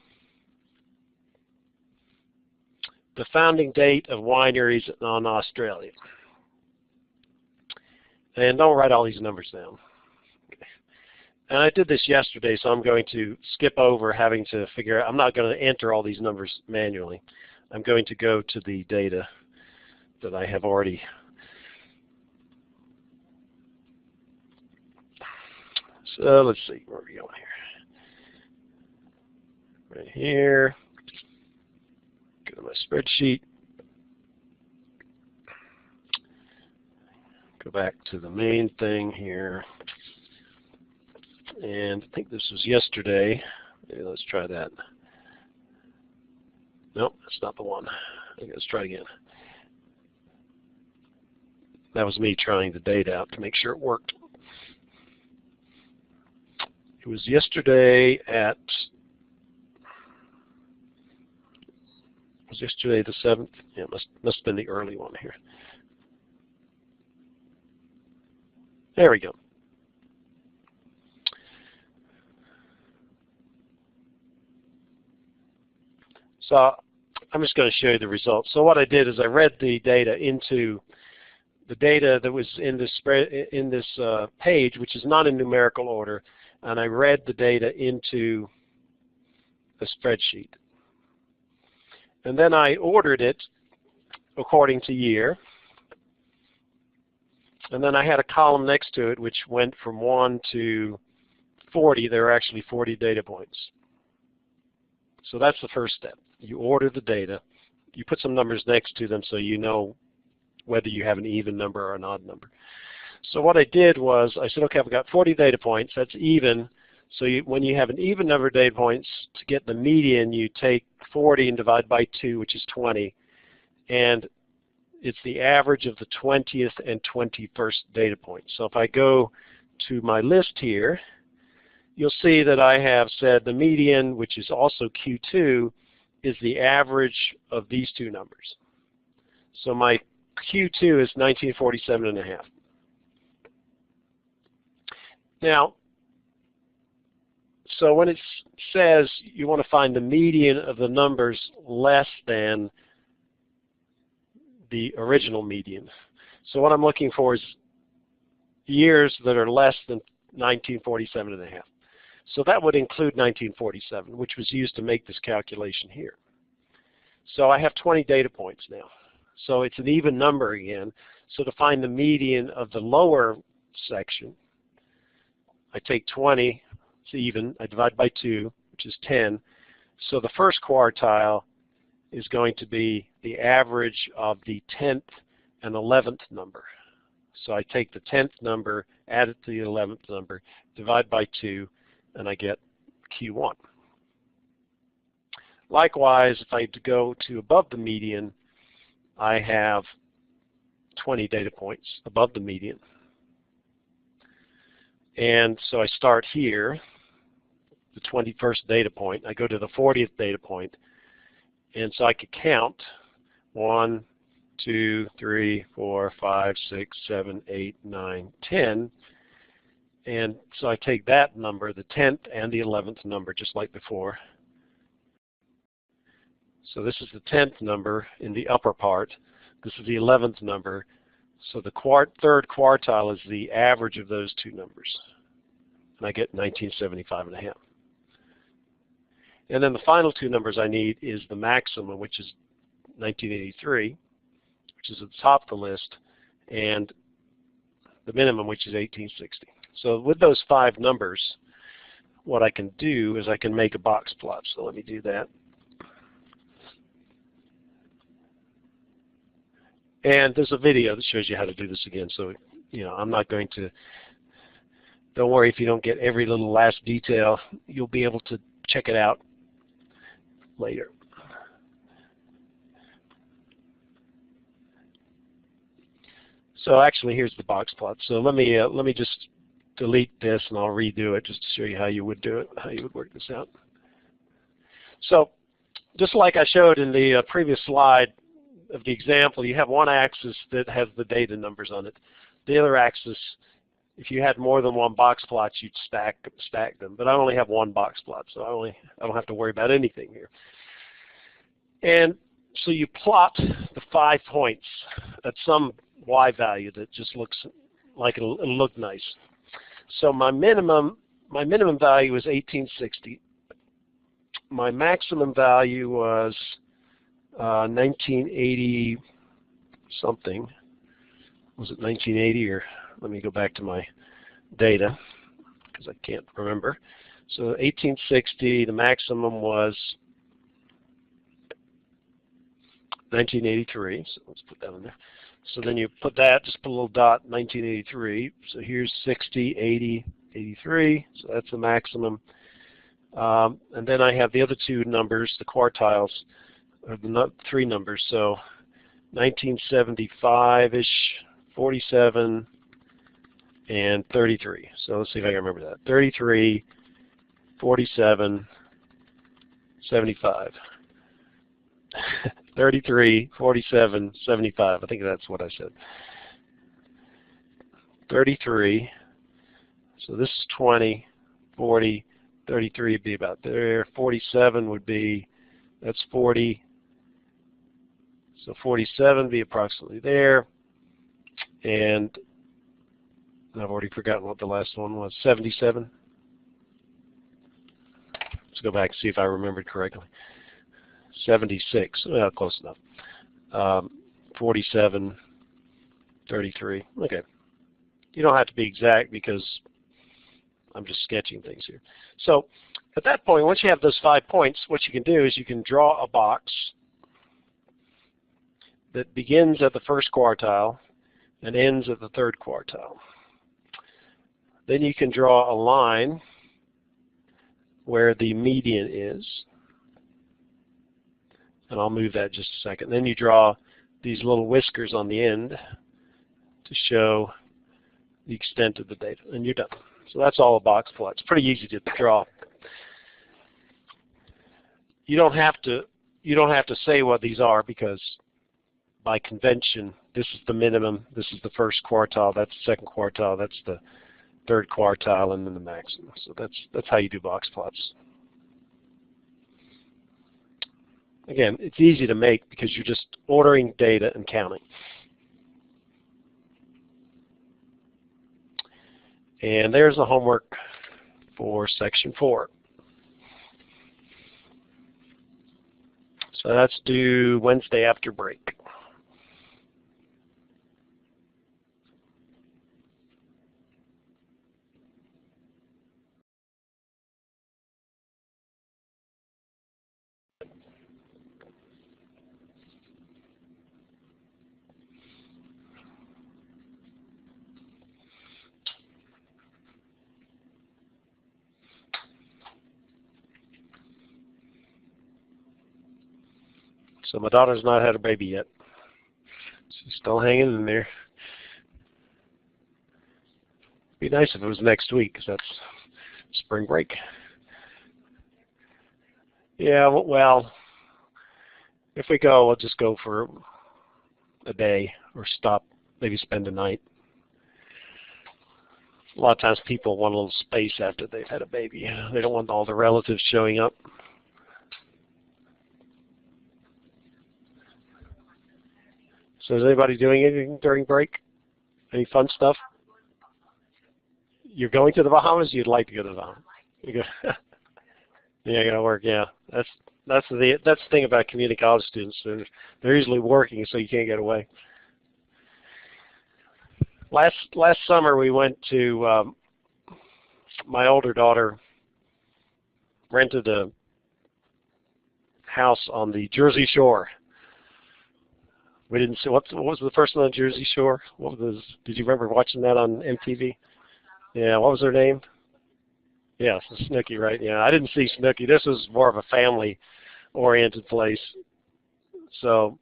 founding date of wineries in Australia. And don't write all these numbers down. Okay. And I did this yesterday, so I'm going to skip over having to figure out. I'm not going to enter all these numbers manually. I'm going to go to the data that I have already. So let's see, where are we going here? Right here. Go to my spreadsheet. Go back to the main thing here. And I think this was yesterday. Maybe let's try that. Nope, that's not the one. Okay, let's try again. That was me trying the data out to make sure it worked. It was yesterday at, was yesterday the 7th? Yeah, must have been the early one here. There we go. So I'm just going to show you the results. So what I did is I read the data into the data that was in this page, which is not in numerical order, and I read the data into a spreadsheet. And then I ordered it according to year. And then I had a column next to it which went from 1 to 40. There are actually 40 data points. So that's the first step. You order the data. You put some numbers next to them so you know whether you have an even number or an odd number. So what I did was I said, okay, I've got 40 data points. That's even. So when you have an even number of data points, to get the median, you take 40 and divide by 2, which is 20. And it's the average of the 20th and 21st data point. So if I go to my list here, you'll see that I have said the median, which is also Q2, is the average of these two numbers. So my Q2 is 1947.5. Now, so when it says you want to find the median of the numbers less than the original median. So what I'm looking for is years that are less than 1947.5. So that would include 1947, which was used to make this calculation here. So I have 20 data points now. So it's an even number again. So to find the median of the lower section, I take 20, it's even, I divide by 2, which is 10. So the first quartile is going to be the average of the 10th and 11th number. So I take the 10th number, add it to the 11th number, divide by 2, and I get Q1. Likewise, if I go to above the median, I have 20 data points above the median. And so I start here, the 21st data point. I go to the 40th data point. And so I could count 1, 2, 3, 4, 5, 6, 7, 8, 9, 10. And so I take that number, the 10th and the 11th number, just like before. So this is the 10th number in the upper part. This is the 11th number. So the third quartile is the average of those two numbers. And I get 1975.5. And then the final two numbers I need is the maximum, which is 1983, which is at the top of the list, and the minimum, which is 1860. So with those 5 numbers, what I can do is I can make a box plot. So let me do that. And there's a video that shows you how to do this again. So, you know, I'm not going to don't worry if you don't get every little last detail. You'll be able to check it out later. So actually, here's the box plot. So let me just delete this, and I'll redo it just to show you how you would do it, how you would work this out. So just like I showed in the previous slide of the example, you have one axis that has the data numbers on it. The other axis, if you had more than one box plot, you'd stack them. But I only have one box plot, so I don't have to worry about anything here. And so you plot the 5 points at some y value that just looks like it'll look nice. So my minimum value is 1860. My maximum value was 1980 something. Was it 1980, or let me go back to my data because I can't remember. So 1860, the maximum was 1983. So let's put that in there. So then you put that, just put a little dot, 1983. So here's 60, 80, 83. So that's the maximum. And then I have the other two numbers, the quartiles, or the 3 numbers. So 1975-ish, 47, and 33. So let's see if I can remember that. 33, 47, 75. 33, 47, 75. I think that's what I said. 33. So this is 20, 40, 33 would be about there. 47 would be, that's 40. So 47 would be approximately there. And I've already forgotten what the last one was. 77. Let's go back and see if I remembered correctly. 76, well, close enough. 47, 33. Okay. You don't have to be exact because I'm just sketching things here. So at that point, once you have those 5 points, what you can do is you can draw a box that begins at the first quartile and ends at the third quartile. Then you can draw a line where the median is. And I'll move that just a second. Then you draw these little whiskers on the end to show the extent of the data, and you're done. So that's all a box plot. It's pretty easy to draw. You don't have to say what these are because by convention, this is the minimum, this is the first quartile, that's the second quartile, that's the third quartile, and then the maximum. So that's how you do box plots. Again, it's easy to make because you're just ordering data and counting. And there's the homework for section 4. So that's due Wednesday after break. So my daughter's not had a baby yet. She's still hanging in there. It'd be nice if it was next week, because that's spring break. Yeah, well, if we go, we'll just go for a day or stop, maybe spend a night. A lot of times people want a little space after they've had a baby. They don't want all the relatives showing up. So is anybody doing anything during break? Any fun stuff? You're going to the Bahamas? You'd like to go to the Bahamas? You go yeah, you gotta work. Yeah, that's the thing about community college students. They're usually working, so you can't get away. Last summer we went to my older daughter rented a house on the Jersey Shore. We didn't see what was the first one on Jersey Shore. What was? Did you remember watching that on MTV? Yeah, what was her name? Yeah, so Snooki, right? Yeah, I didn't see Snooki. This was more of a family-oriented place. So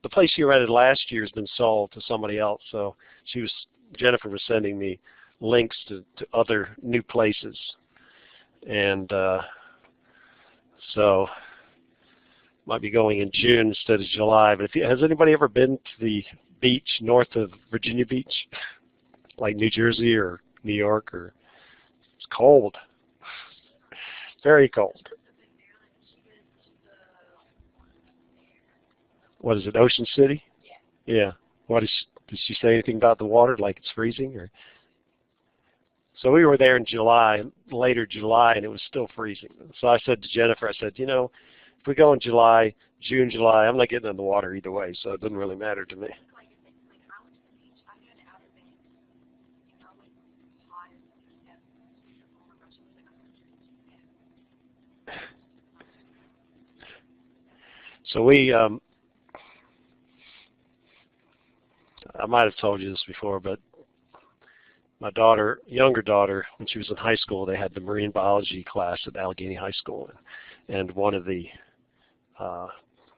the place she rented last year has been sold to somebody else. So Jennifer was sending me links to other new places, and so might be going in June instead of July. But has anybody ever been to the beach north of Virginia Beach, like New Jersey or New York? Or it's cold, very cold. What is it, Ocean City? Yeah. Did she say anything about the water, like it's freezing? Or so we were there in July, later July, and it was still freezing. So I said to Jennifer, I said, you know, if we go in July, June, July, I'm not getting in the water either way, so it doesn't really matter to me. So I might have told you this before, but my younger daughter, when she was in high school, they had the marine biology class at Allegheny High School, and one of the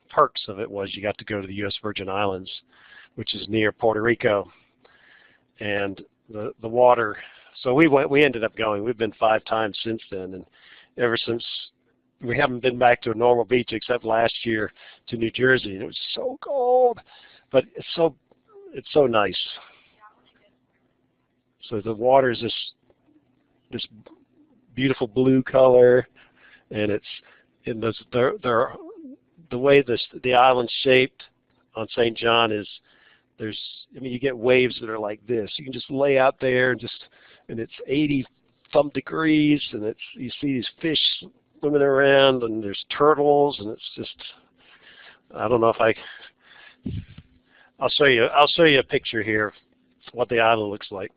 perks of it was you got to go to the U.S. Virgin Islands, which is near Puerto Rico, and the water. So we ended up going. We've been 5 times since then, and ever since we haven't been back to a normal beach except last year to New Jersey, and it was so cold, but it's so nice. So the water is this beautiful blue color, and it's in this the way the island's shaped on St. John is you get waves that are like this. You can just lay out there and it's 80 some degrees, and you see these fish swimming around, and there's turtles, and it's just, I don't know if I'll show you a picture here of what the island looks like.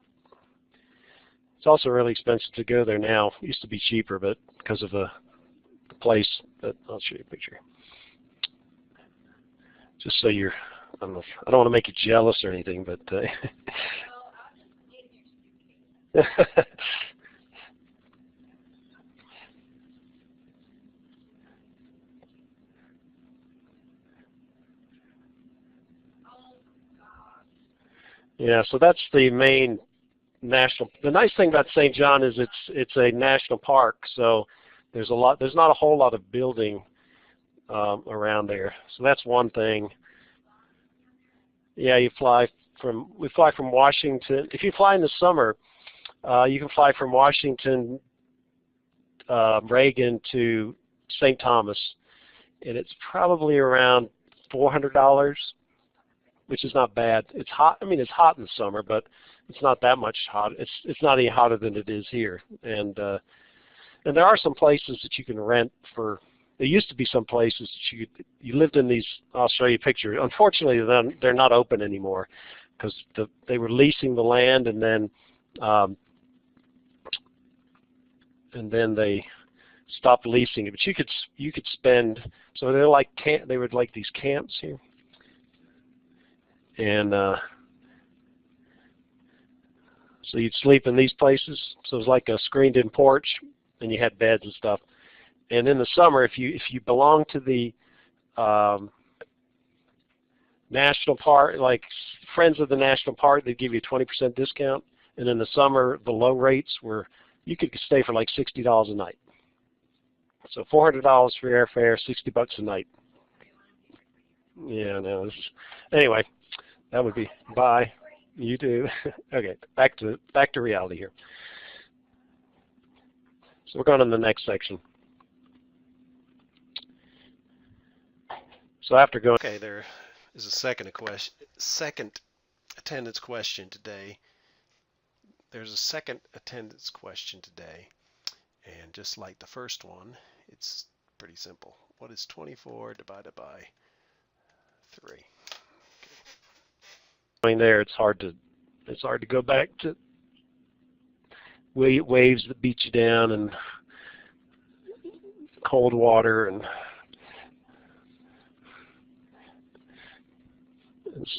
It's also really expensive to go there now. It used to be cheaper, but because of the place, but I'll show you a picture. Just so I don't want to make you jealous or anything, but yeah, so that's the main the nice thing about St. John is it's a national park, so there's not a whole lot of building around there. So that's one thing. Yeah, we fly from Washington. If you fly in the summer, you can fly from Washington, Reagan to St. Thomas, and it's probably around $400, which is not bad. It's hot. I mean, it's hot in the summer, but it's not that much hot. It's not any hotter than it is here. And there are some places that you can rent for. There used to be some places that you lived in these. I'll show you a picture. Unfortunately, they're not open anymore because they were leasing the land, and then they stopped leasing it. But you could spend. So they were like these camps here, and so you'd sleep in these places. So it was like a screened-in porch, and you had beds and stuff. And in the summer, if you belong to the national park, like Friends of the National Park, they give you a 20% discount. And in the summer, the low rates were you could stay for like $60 a night. So $400 for airfare, $60 a night. Yeah, no. Anyway, that would be bye. You too. Okay, back to reality here. So we're going to the next section. So after going, okay, there is a second attendance question today. There's a second attendance question today, and just like the first one, it's pretty simple. What is 24 divided by 3? Okay. There, it's hard to go back to waves that beat you down and cold water, and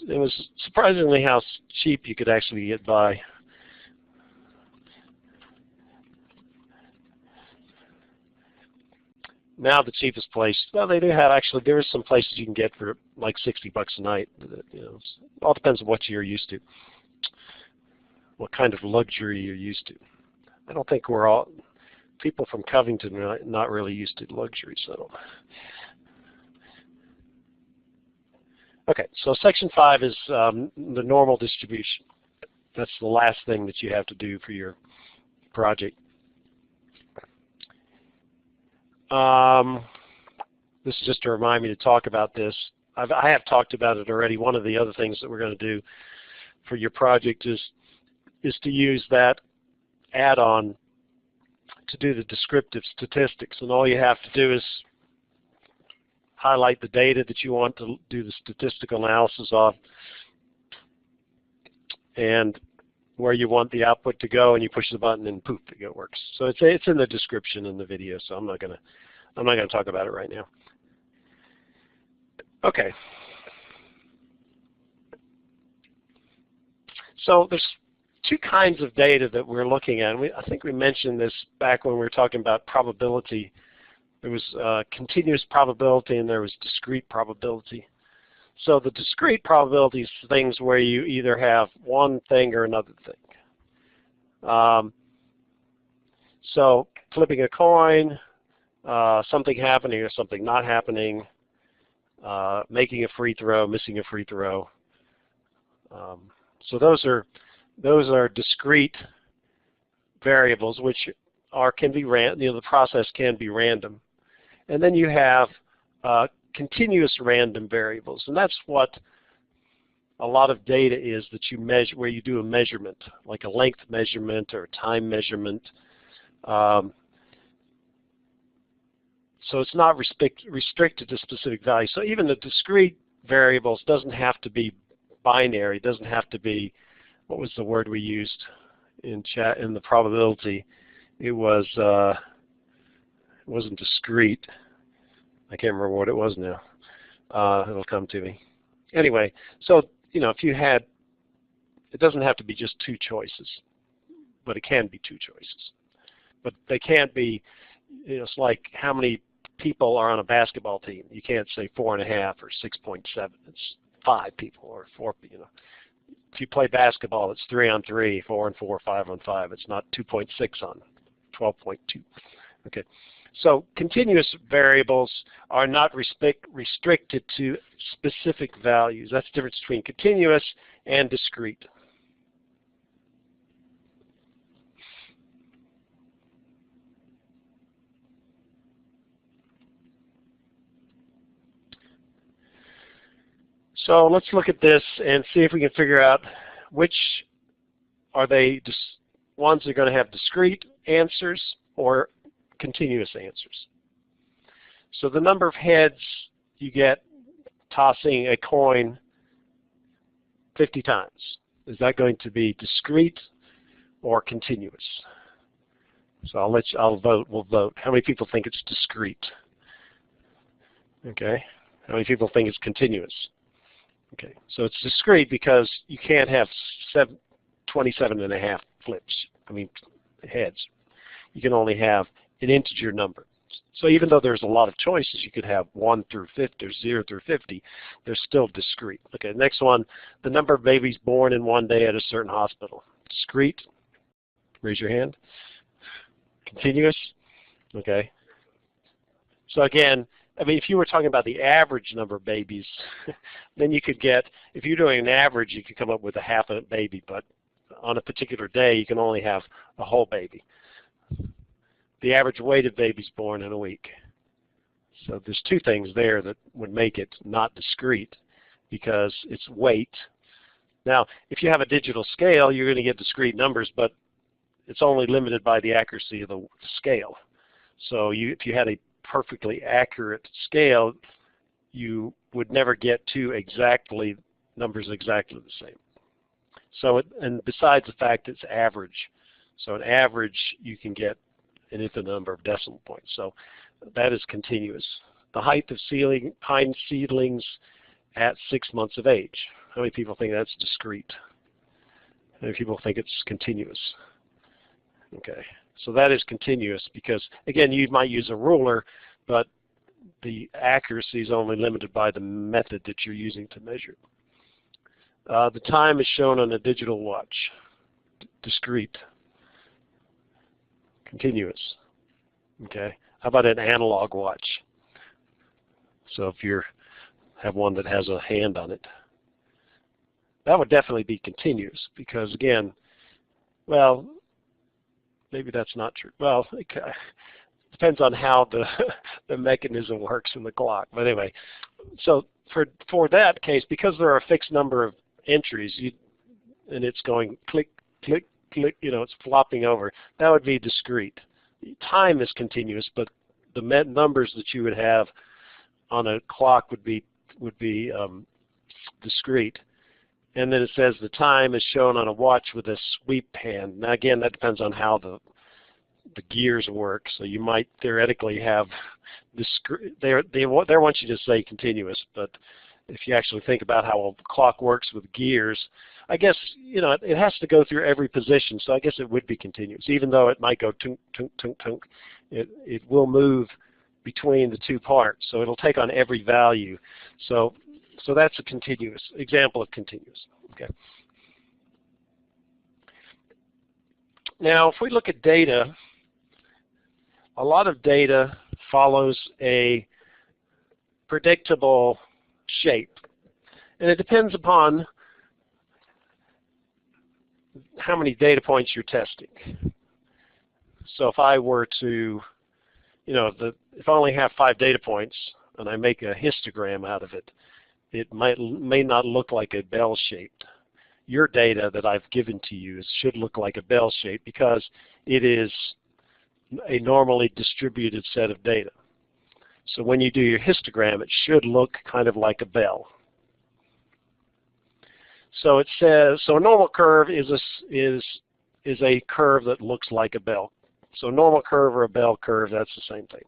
it was surprisingly how cheap you could actually get by Now the cheapest place, well, they do have, actually, there is some places you can get for like $60 a night. You know, it all depends on what you're used to, what kind of luxury you're used to. I don't think we're all, people from Covington are not really used to luxury, so. Okay, so section 5 is the normal distribution. That's the last thing that you have to do for your project. This is just to remind me to talk about this. I have talked about it already. One of the other things that we're going to do for your project is to use that add-on to do the descriptive statistics. And all you have to do is highlight the data that you want to do the statistical analysis of and where you want the output to go, and you push the button and poof, it works. So it's in the description in the video, so I'm not gonna talk about it right now. Okay. So there's two kinds of data that we're looking at. I think we mentioned this back when we were talking about probability. There was continuous probability and there was discrete probability. So the discrete probability is things where you either have one thing or another thing. So flipping a coin, something happening or something not happening, making a free throw, missing a free throw. So those are discrete variables, which can be the process can be random. And then you have continuous random variables, and that's what a lot of data is that you measure, where you do a measurement, like a length measurement or a time measurement. So it's not restricted to specific values. So even the discrete variables doesn't have to be binary. It doesn't have to be, what was the word we used in the probability? It wasn't discrete. I can't remember what it was now. It'll come to me. Anyway, so if you had, it doesn't have to be just two choices, but it can be two choices. But they can't be, it's like how many people are on a basketball team. You can't say 4.5 or 6.7. It's 5 people or 4. If you play basketball, it's 3-on-3, 4-on-4, 5-on-5. It's not 2.6 on 12.2. Okay. So continuous variables are not restricted to specific values. That's the difference between continuous and discrete. So let's look at this and see if we can figure out which are they ones that are going to have discrete answers or continuous answers. So the number of heads you get tossing a coin 50 times, is that going to be discrete or continuous? So I'll vote. We'll vote. How many people think it's discrete? Okay. How many people think it's continuous? Okay. So it's discrete because you can't have 27.5 flips. Heads. You can only have an integer number. So even though there's a lot of choices, you could have 1 through 50 or 0 through 50, they're still discrete. Okay, next one, the number of babies born in one day at a certain hospital. Discrete? Raise your hand. Continuous? Okay. So again, if you were talking about the average number of babies, then you could get, if you're doing an average, you could come up with a half a baby, but on a particular day, you can only have a whole baby. The average weight of babies born in a week. So there's two things there that would make it not discrete because it's weight. Now, if you have a digital scale, you're going to get discrete numbers, but it's only limited by the accuracy of the scale. So if you had a perfectly accurate scale, you would never get two numbers exactly the same. So, and besides the fact it's average, so an average you can get an infinite number of decimal points. So that is continuous. The height of pine seedlings at 6 months of age. How many people think that's discrete? How many people think it's continuous? Okay, so that is continuous because, again, you might use a ruler but the accuracy is only limited by the method that you're using to measure. The time is shown on a digital watch, discrete, continuous. Okay. How about an analog watch? So if you have one that has a hand on it, that would definitely be continuous because, again, well, maybe that's not true. Well, it depends on how the mechanism works in the clock. But anyway, so for that case, because there are a fixed number of entries, and it's going click, click, click, it's flopping over, that would be discrete. Time is continuous, but the numbers that you would have on a clock would be discrete. And then it says the time is shown on a watch with a sweep hand. Now again, that depends on how the gears work. So you might theoretically have discrete. They want you to say continuous, but if you actually think about how a clock works with gears, I guess it has to go through every position. So I guess it would be continuous, even though it might go tunk tunk tunk tunk. It will move between the two parts, so it'll take on every value. So that's a continuous example of continuous. Okay. Now, if we look at data, a lot of data follows a predictable shape, and it depends upon how many data points you're testing. So if I were to, if I only have 5 data points and I make a histogram out of it, it may not look like a bell shape. Your data that I've given to you should look like a bell shape because it is a normally distributed set of data. So when you do your histogram, it should look kind of like a bell. So it says, so a normal curve is a curve that looks like a bell. So a normal curve or a bell curve, that's the same thing.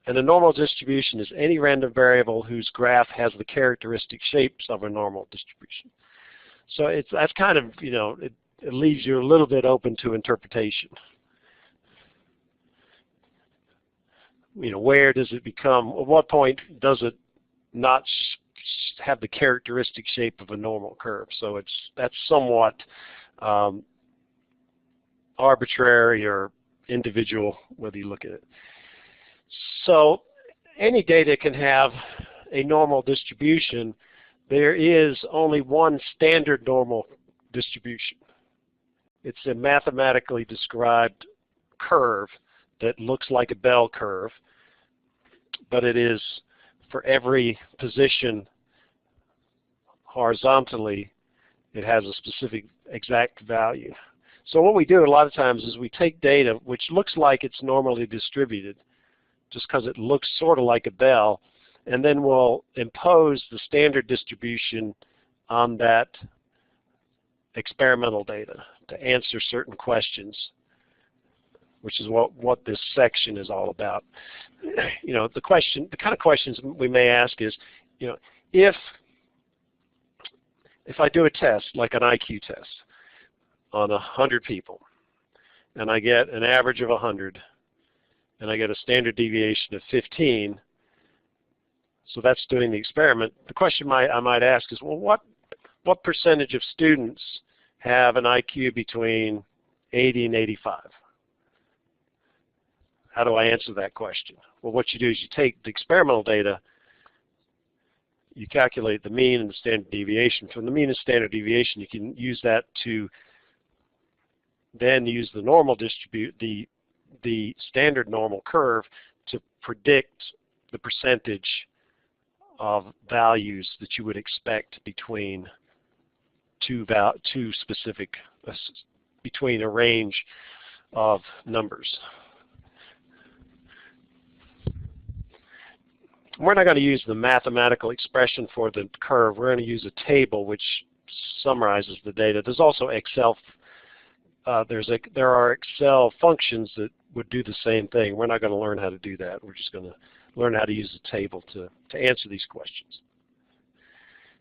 And a normal distribution is any random variable whose graph has the characteristic shapes of a normal distribution. So that's kind of, it leaves you a little bit open to interpretation. Where does it become, at what point does it not have the characteristic shape of a normal curve? So that's somewhat arbitrary or individual, whether you look at it. So any data can have a normal distribution. There is only one standard normal distribution. It's a mathematically described curve that looks like a bell curve, but it is for every position horizontally, it has a specific exact value. So what we do a lot of times is we take data which looks like it's normally distributed, just because it looks sort of like a bell, and then we'll impose the standard distribution on that experimental data to answer certain questions, which is what this section is all about. The kind of questions we may ask is, if I do a test, like an IQ test, on 100 people, and I get an average of 100, and I get a standard deviation of 15, so that's doing the experiment. The question I might ask is, well, what percentage of students have an IQ between 80 and 85? How do I answer that question? Well, what you do is you take the experimental data, you calculate the mean and the standard deviation. From the mean and standard deviation, you can use that to then use the normal the standard normal curve to predict the percentage of values that you would expect between between a range of numbers. We're not going to use the mathematical expression for the curve. We're going to use a table which summarizes the data. There's also Excel. There are Excel functions that would do the same thing. We're not going to learn how to do that. We're just going to learn how to use a table to answer these questions.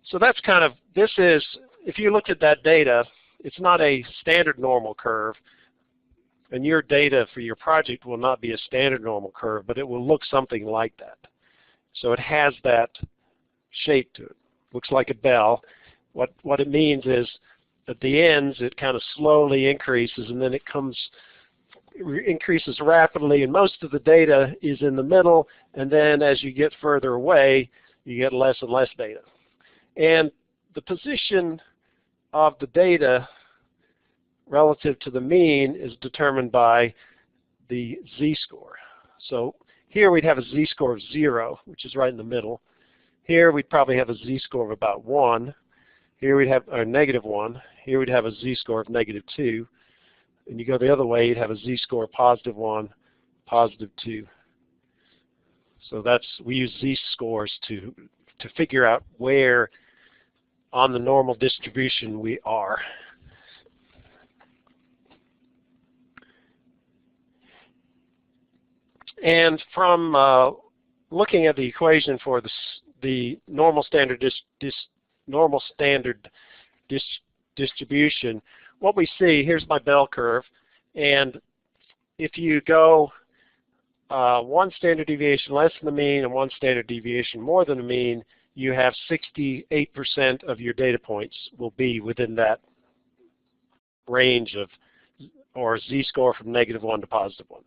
So that's kind of, if you look at that data, it's not a standard normal curve. And your data for your project will not be a standard normal curve, but it will look something like that. So it has that shape to it. Looks like a bell. What it means is at the ends it kind of slowly increases, and then it increases rapidly, and most of the data is in the middle, and then as you get further away you get less and less data. And the position of the data relative to the mean is determined by the z-score. So here we'd have a z-score of 0, which is right in the middle. Here we'd probably have a z-score of about 1. Here we'd have -1. Here we'd have a z-score of -2. And you go the other way, you'd have a z-score of +1, +2. So we use z-scores to figure out where on the normal distribution we are. And from looking at the equation for the normal standard distribution, what we see, here's my bell curve, and if you go 1 standard deviation less than the mean and 1 standard deviation more than the mean, you have 68% of your data points will be within that range of, or z-score from -1 to +1.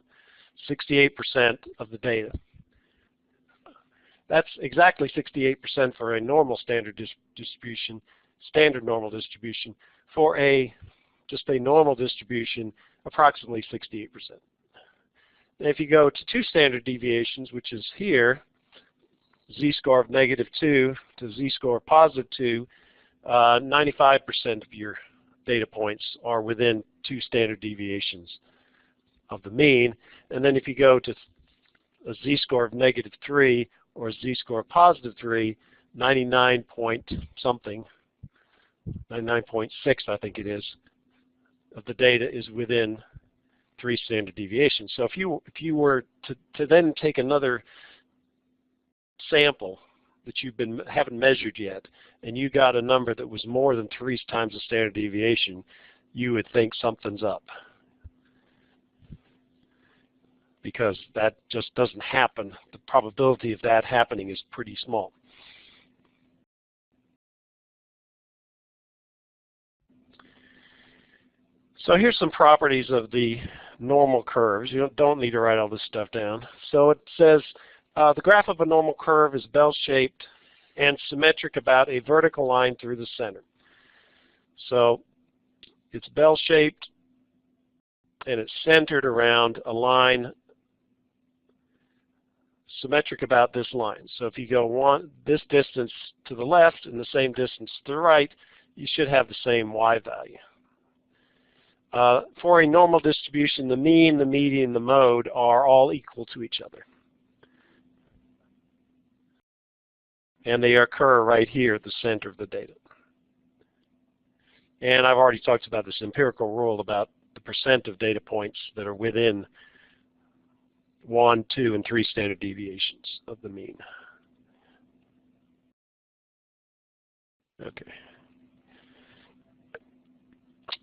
68% of the data. That's exactly 68% for a normal standard distribution, standard normal distribution. For just a normal distribution, approximately 68%. And if you go to 2 standard deviations, which is here, z-score of -2 to z-score of +2, 95% of your data points are within 2 standard deviations of the mean. And then if you go to a z-score of -3 or a z-score of +3, 99 point something, 99.6 I think it is, of the data is within 3 standard deviations. So if you were to then take another sample that you haven't measured yet, and you got a number that was more than 3 times the standard deviation, you would think something's up, because that just doesn't happen. The probability of that happening is pretty small. So here's some properties of the normal curves. You don't need to write all this stuff down. So it says the graph of a normal curve is bell-shaped and symmetric about a vertical line through the center. So it's bell-shaped and it's centered around a line symmetric about this line. So if you go this distance to the left and the same distance to the right, you should have the same y value. For a normal distribution, the mean, the median, the mode are all equal to each other. And they occur right here at the center of the data. And I've already talked about this empirical rule about the percent of data points that are within 1, 2, and 3 standard deviations of the mean. Okay.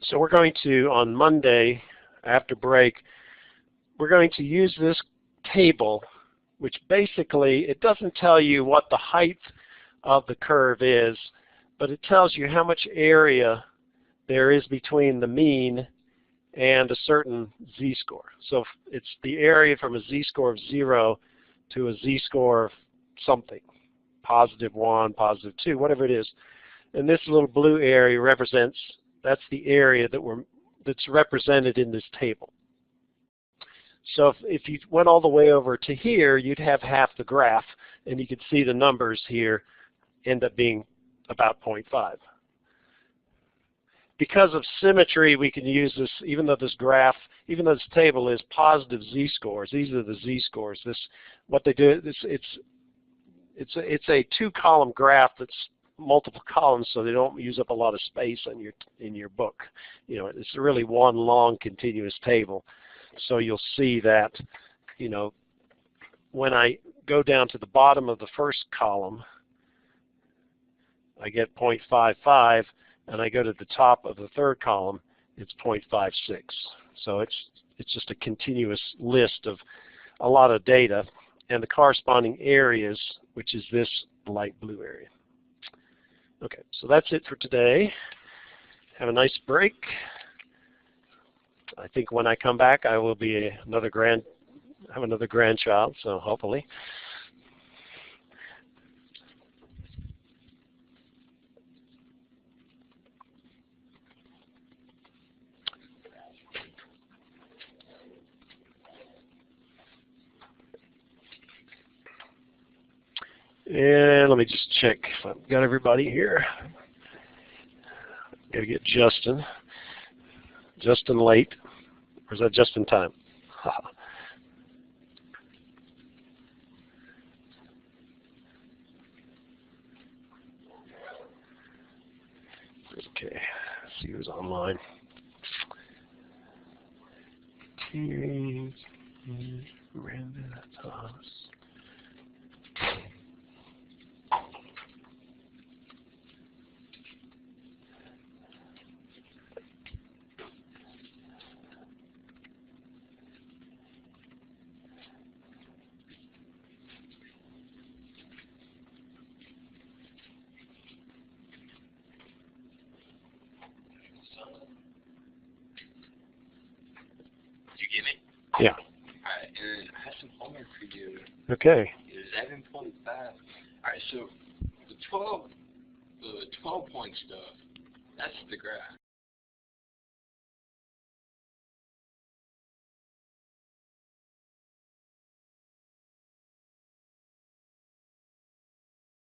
So we're going to, on Monday, after break, we're going to use this table, which basically, it doesn't tell you what the height of the curve is, but it tells you how much area there is between the mean and a certain z-score. So it's the area from a z-score of 0 to a z-score of something, +1, +2, whatever it is. And this little blue area represents, that's the area that's represented in this table. So if you went all the way over to here, you'd have half the graph, and you could see the numbers here end up being about 0.5. Because of symmetry, we can use this, even though this graph, even though this table is positive z-scores, these are the z-scores. What they do, it's a 2-column graph that's multiple columns, so they don't use up a lot of space in your book. You know, it's really one long continuous table. So you'll see that, you know, when I go down to the bottom of the first column, I get 0.55, and I go to the top of the third column, it's 0.56. So it's It's just a continuous list of a lot of data, and the corresponding areas, which is this light blue area. Okay, so that's it for today. Have a nice break. I think when I come back, I will be have another grandchild, so hopefully. And let me just check if I've got everybody here. Got to get Justin. Justin late. Or is that just in time? Okay, let's see who's online. Miranda Thomas. Did you get me? Yeah. Alright, and I have some homework for you. Okay. 11.5. Alright, so the 12 point stuff, that's the graph.